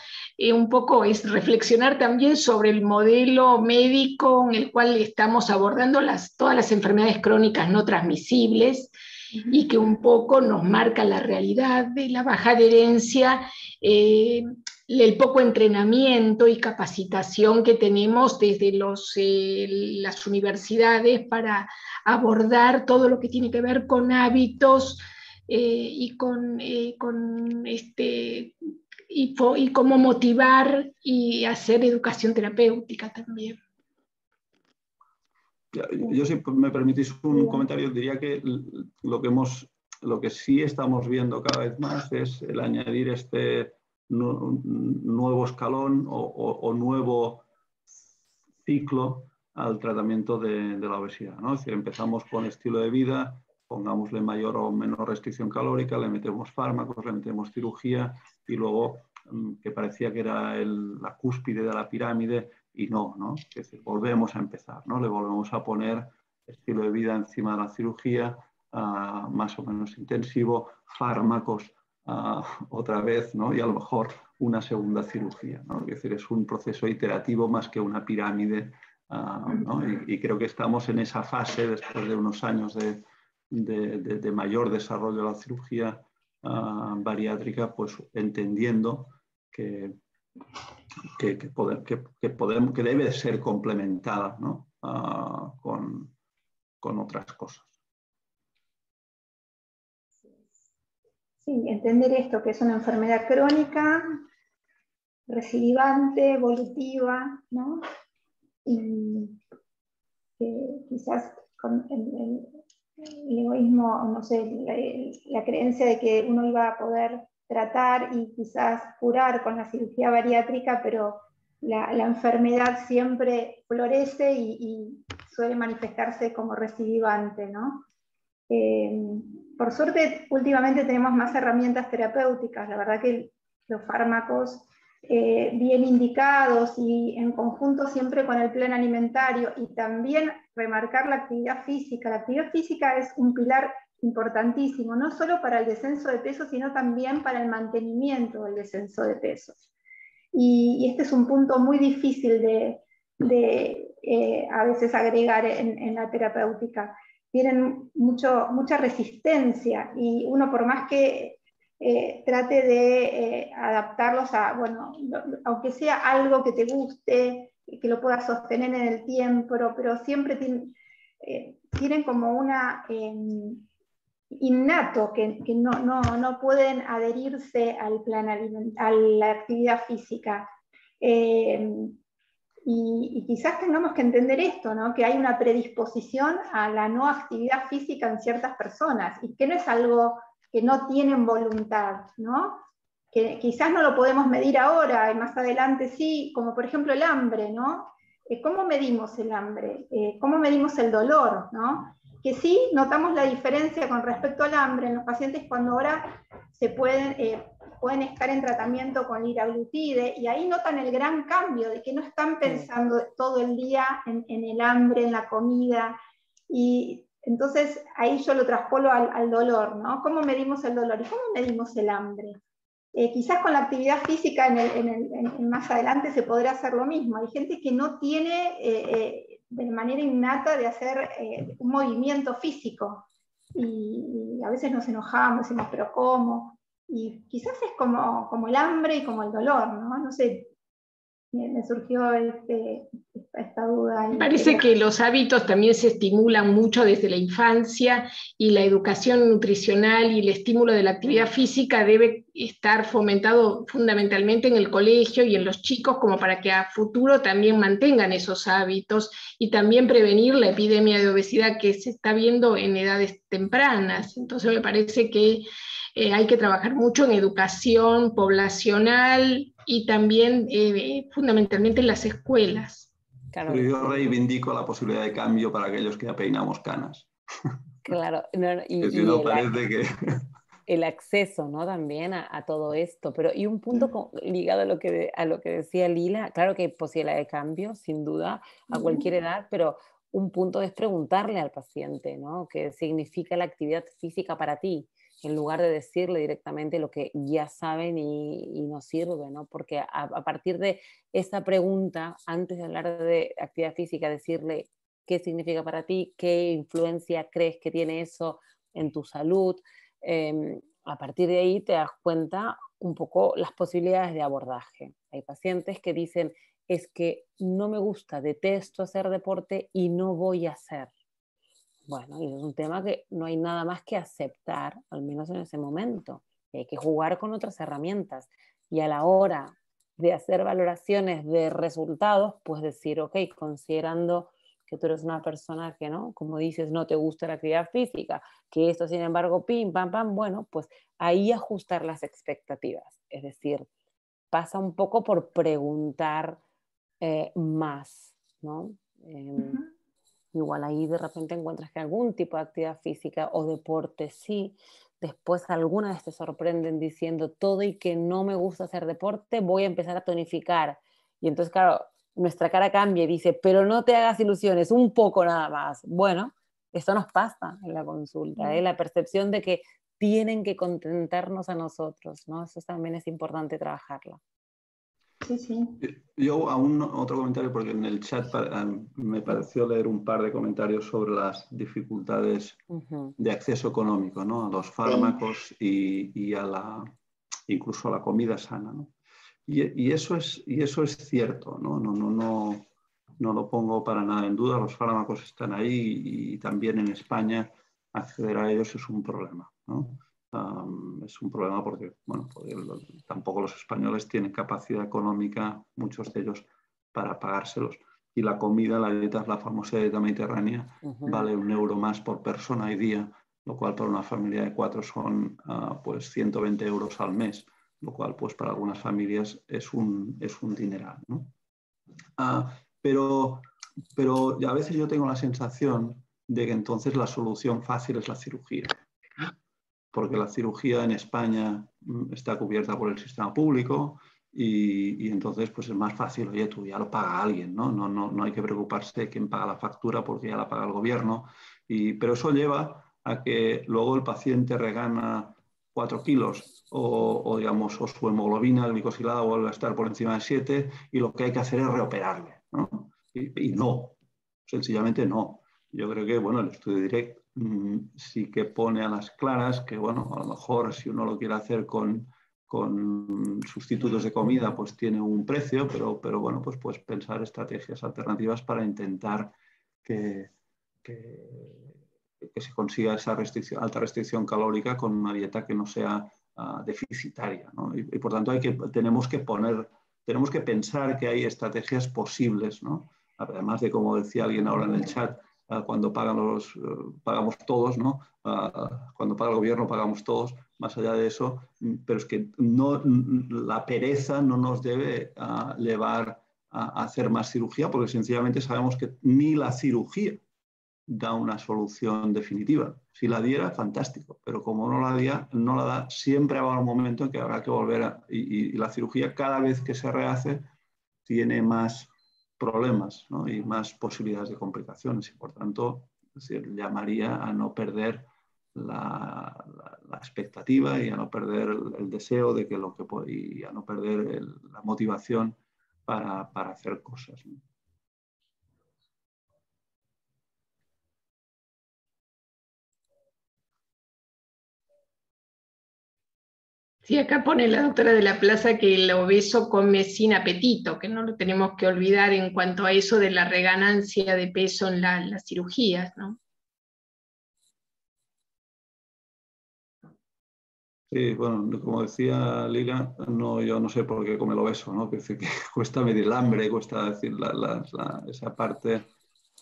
un poco es reflexionar también sobre el modelo médico en el cual estamos abordando todas las enfermedades crónicas no transmisibles y que un poco nos marca la realidad de la baja adherencia, el poco entrenamiento y capacitación que tenemos desde las universidades para abordar todo lo que tiene que ver con hábitos y cómo motivar y hacer educación terapéutica también. Yo, si me permitís un comentario, diría que lo que sí estamos viendo cada vez más es el añadir este nuevo escalón o nuevo ciclo al tratamiento de la obesidad, ¿no? Es decir, empezamos con estilo de vida, pongámosle mayor o menor restricción calórica, le metemos fármacos, le metemos cirugía y luego, que parecía que era la cúspide de la pirámide, y no, es decir, volvemos a empezar, ¿no? Le volvemos a poner estilo de vida encima de la cirugía más o menos intensivo, fármacos otra vez, ¿no? Y a lo mejor una segunda cirugía, ¿no? Es decir, es un proceso iterativo más que una pirámide, ¿no? Y creo que estamos en esa fase, después de unos años de mayor desarrollo de la cirugía bariátrica, pues entendiendo que debe ser complementada, ¿no? con otras cosas. Sí, entender esto, que es una enfermedad crónica, recidivante, evolutiva, ¿no? Y que quizás con el egoísmo, no sé, la creencia de que uno iba a poder tratar y quizás curar con la cirugía bariátrica, pero la enfermedad siempre florece y suele manifestarse como recidivante, ¿no? Por suerte, últimamente tenemos más herramientas terapéuticas. La verdad que los fármacos bien indicados y en conjunto siempre con el plan alimentario, y también remarcar la actividad física. La actividad física es un pilar importantísimo, no solo para el descenso de peso, sino también para el mantenimiento del descenso de pesos. Y este es un punto muy difícil de a veces agregar en la terapéutica. Tienen mucha resistencia, y uno, por más que trate de adaptarlos a, bueno, aunque sea algo que te guste, que lo puedas sostener en el tiempo, pero siempre tienen como una innato que no pueden adherirse al plan a la actividad física. Y quizás tengamos que entender esto, ¿no? Que hay una predisposición a la no actividad física en ciertas personas, y que no es algo que no tienen voluntad, ¿no? Que quizás no lo podemos medir ahora, y más adelante sí, como por ejemplo el hambre, ¿no? ¿Cómo medimos el hambre? ¿Cómo medimos el dolor, ¿no? Que sí notamos la diferencia con respecto al hambre en los pacientes cuando ahora se pueden estar en tratamiento con liraglutide, y ahí notan el gran cambio de que no están pensando todo el día en el hambre, en la comida, y entonces ahí yo lo traspolo al dolor, ¿no? ¿Cómo medimos el dolor y cómo medimos el hambre? Quizás con la actividad física más adelante se podrá hacer lo mismo. Hay gente que no tiene de manera innata de hacer un movimiento físico, y a veces nos enojamos, decimos, pero ¿cómo? Y quizás es como el hambre y como el dolor, ¿no? No sé, me surgió esta duda. Me parece que los hábitos también se estimulan mucho desde la infancia, y la educación nutricional y el estímulo de la actividad física debe estar fomentado fundamentalmente en el colegio y en los chicos, como para que a futuro también mantengan esos hábitos, y también prevenir la epidemia de obesidad que se está viendo en edades tempranas. Entonces me parece que hay que trabajar mucho en educación poblacional y también fundamentalmente en las escuelas. Claro, pero yo reivindico la posibilidad de cambio para aquellos que ya peinamos canas. claro, que si no parece que... el acceso, ¿no? También a todo esto, pero y un punto ligado a lo que decía Lila, claro que hay posibilidad de cambio, sin duda, a cualquier edad, pero un punto es preguntarle al paciente, ¿no? ¿Qué significa la actividad física para ti? En lugar de decirle directamente lo que ya saben y no sirve, ¿no? Porque a partir de esa pregunta, antes de hablar de actividad física, decirle qué significa para ti, qué influencia crees que tiene eso en tu salud. A partir de ahí te das cuenta un poco las posibilidades de abordaje. Hay pacientes que dicen, es que no me gusta, detesto hacer deporte y no voy a hacer. Bueno, y es un tema que no hay nada más que aceptar, al menos en ese momento. Y hay que jugar con otras herramientas. Y a la hora de hacer valoraciones de resultados, pues decir, ok, considerando que tú eres una persona que, ¿no? Como dices, no te gusta la actividad física, que esto, sin embargo, pim, pam, pam, bueno, pues ahí ajustar las expectativas. Es decir, pasa un poco por preguntar más, ¿no? Igual ahí de repente encuentras que algún tipo de actividad física o deporte sí, después algunas te sorprenden diciendo todo y que no me gusta hacer deporte, voy a empezar a tonificar. Y entonces, claro, nuestra cara cambia y dice, pero no te hagas ilusiones, un poco nada más. Bueno, Esto nos pasa en la consulta, la percepción de que tienen que contentarnos a nosotros, ¿no? Eso también es importante trabajarlo. Sí, sí. Yo aún otro comentario, porque en el chat me pareció leer un par de comentarios sobre las dificultades de acceso económico, ¿no? A los fármacos y incluso a la comida sana, ¿no? Y eso es cierto, ¿no? No lo pongo para nada en duda, los fármacos están ahí y también en España acceder a ellos es un problema, ¿no? Es un problema porque, bueno, tampoco los españoles tienen capacidad económica, muchos de ellos, para pagárselos. Y la comida, la famosa dieta mediterránea, vale €1 más por persona y día, lo cual para una familia de 4 son pues 120 euros al mes, lo cual pues para algunas familias es un dineral, ¿no? Pero a veces yo tengo la sensación de que entonces la solución fácil es la cirugía, porque la cirugía en España está cubierta por el sistema público y entonces pues es más fácil, oye, tú ya lo paga alguien, ¿no? No hay que preocuparse de quién paga la factura porque ya la paga el gobierno, pero eso lleva a que luego el paciente regana 4 kilos o su hemoglobina glicosilada vuelve a estar por encima de 7 y lo que hay que hacer es reoperarle, ¿no? Y no, sencillamente no. Yo creo que, bueno, el estudio DIRECT sí que pone a las claras que, bueno, a lo mejor si uno lo quiere hacer con sustitutos de comida, pues tiene un precio, pero bueno, pues pensar estrategias alternativas para intentar que se consiga esa alta restricción calórica con una dieta que no sea deficitaria, ¿no? Y por tanto tenemos que pensar que hay estrategias posibles, ¿no? Además de, como decía alguien ahora en el chat, cuando pagamos todos, ¿no? Cuando paga el gobierno pagamos todos, más allá de eso, pero es que la pereza no nos debe llevar a hacer más cirugía, porque sencillamente sabemos que ni la cirugía da una solución definitiva. Si la diera, fantástico, pero como no la da, siempre habrá un momento en que habrá que volver y la cirugía cada vez que se rehace tiene más problemas, ¿no? Y más posibilidades de complicaciones y por tanto llamaría a no perder la expectativa y a no perder el deseo de que y a no perder la motivación para hacer cosas, ¿no? Sí, acá pone la doctora de la Plaza que el obeso come sin apetito, que no lo tenemos que olvidar en cuanto a eso de la reganancia de peso en las cirugías, ¿no? Sí, bueno, como decía Lila, yo no sé por qué come el obeso, ¿no? Que cuesta medir el hambre, cuesta decir esa parte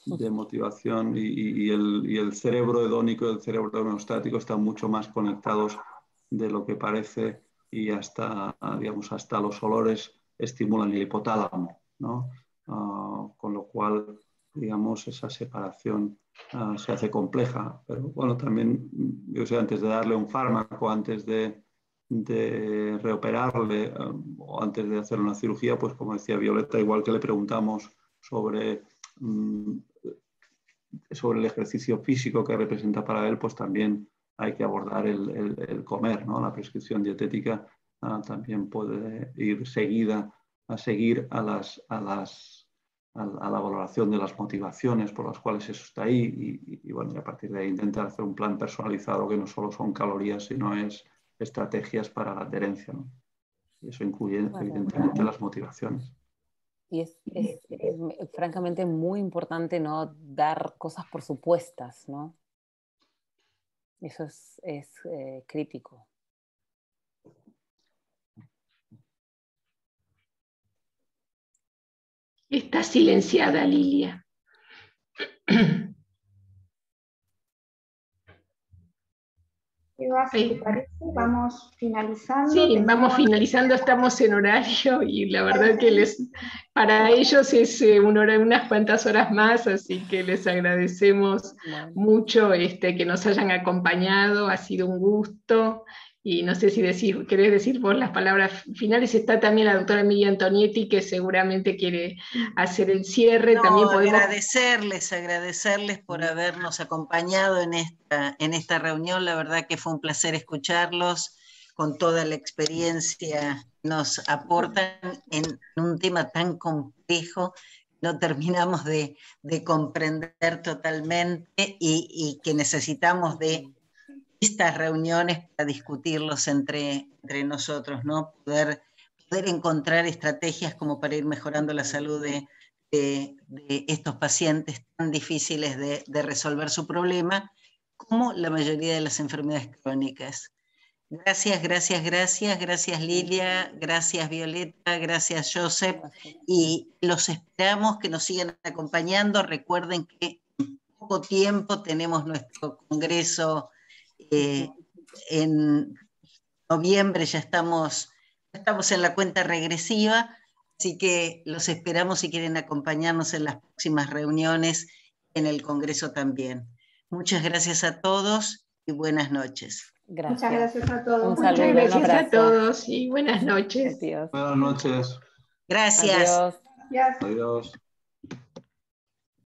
de motivación y el cerebro hedónico y el cerebro homeostático están mucho más conectados de lo que parece y hasta los olores estimulan el hipotálamo, ¿no? Con lo cual, digamos, esa separación se hace compleja. Pero bueno, también, yo sé, antes de darle un fármaco, antes de reoperarle o antes de hacer una cirugía, pues como decía Violeta, igual que le preguntamos sobre el ejercicio físico que representa para él, pues también hay que abordar el comer, ¿no? La prescripción dietética también puede ir seguida a seguir a la valoración de las motivaciones por las cuales eso está ahí y bueno, y a partir de ahí intentar hacer un plan personalizado que no solo son calorías, sino es estrategias para la adherencia, ¿no? Y eso incluye evidentemente las motivaciones. Y es francamente muy importante no dar cosas por supuestas, ¿no? Eso es crítico. Está silenciada, Lilia. Eva, si te parece, vamos finalizando. Sí, vamos finalizando, estamos en horario y la verdad que para ellos es unas cuantas horas más, así que les agradecemos mucho que nos hayan acompañado, ha sido un gusto. y no sé si querés decir vos las palabras finales. Está también la doctora Emilia Antonietti, que seguramente quiere hacer el cierre. No, también podemos... agradecerles por habernos acompañado en esta reunión. La verdad que fue un placer escucharlos con toda la experiencia que nos aportan en un tema tan complejo. No terminamos de comprender totalmente y que necesitamos de estas reuniones para discutirlos entre nosotros, ¿no? Poder encontrar estrategias como para ir mejorando la salud de estos pacientes tan difíciles de resolver su problema, como la mayoría de las enfermedades crónicas. Gracias Lilia, gracias Violeta, gracias Joseph, y los esperamos que nos sigan acompañando. Recuerden que en poco tiempo tenemos nuestro congreso en noviembre, ya estamos en la cuenta regresiva, así que los esperamos si quieren acompañarnos en las próximas reuniones, en el congreso también. Muchas gracias a todos y buenas noches. Gracias. Muchas gracias a todos. Muchas gracias a todos y buenas noches. Adiós. Buenas noches. Gracias. Adiós. Yes. Adiós.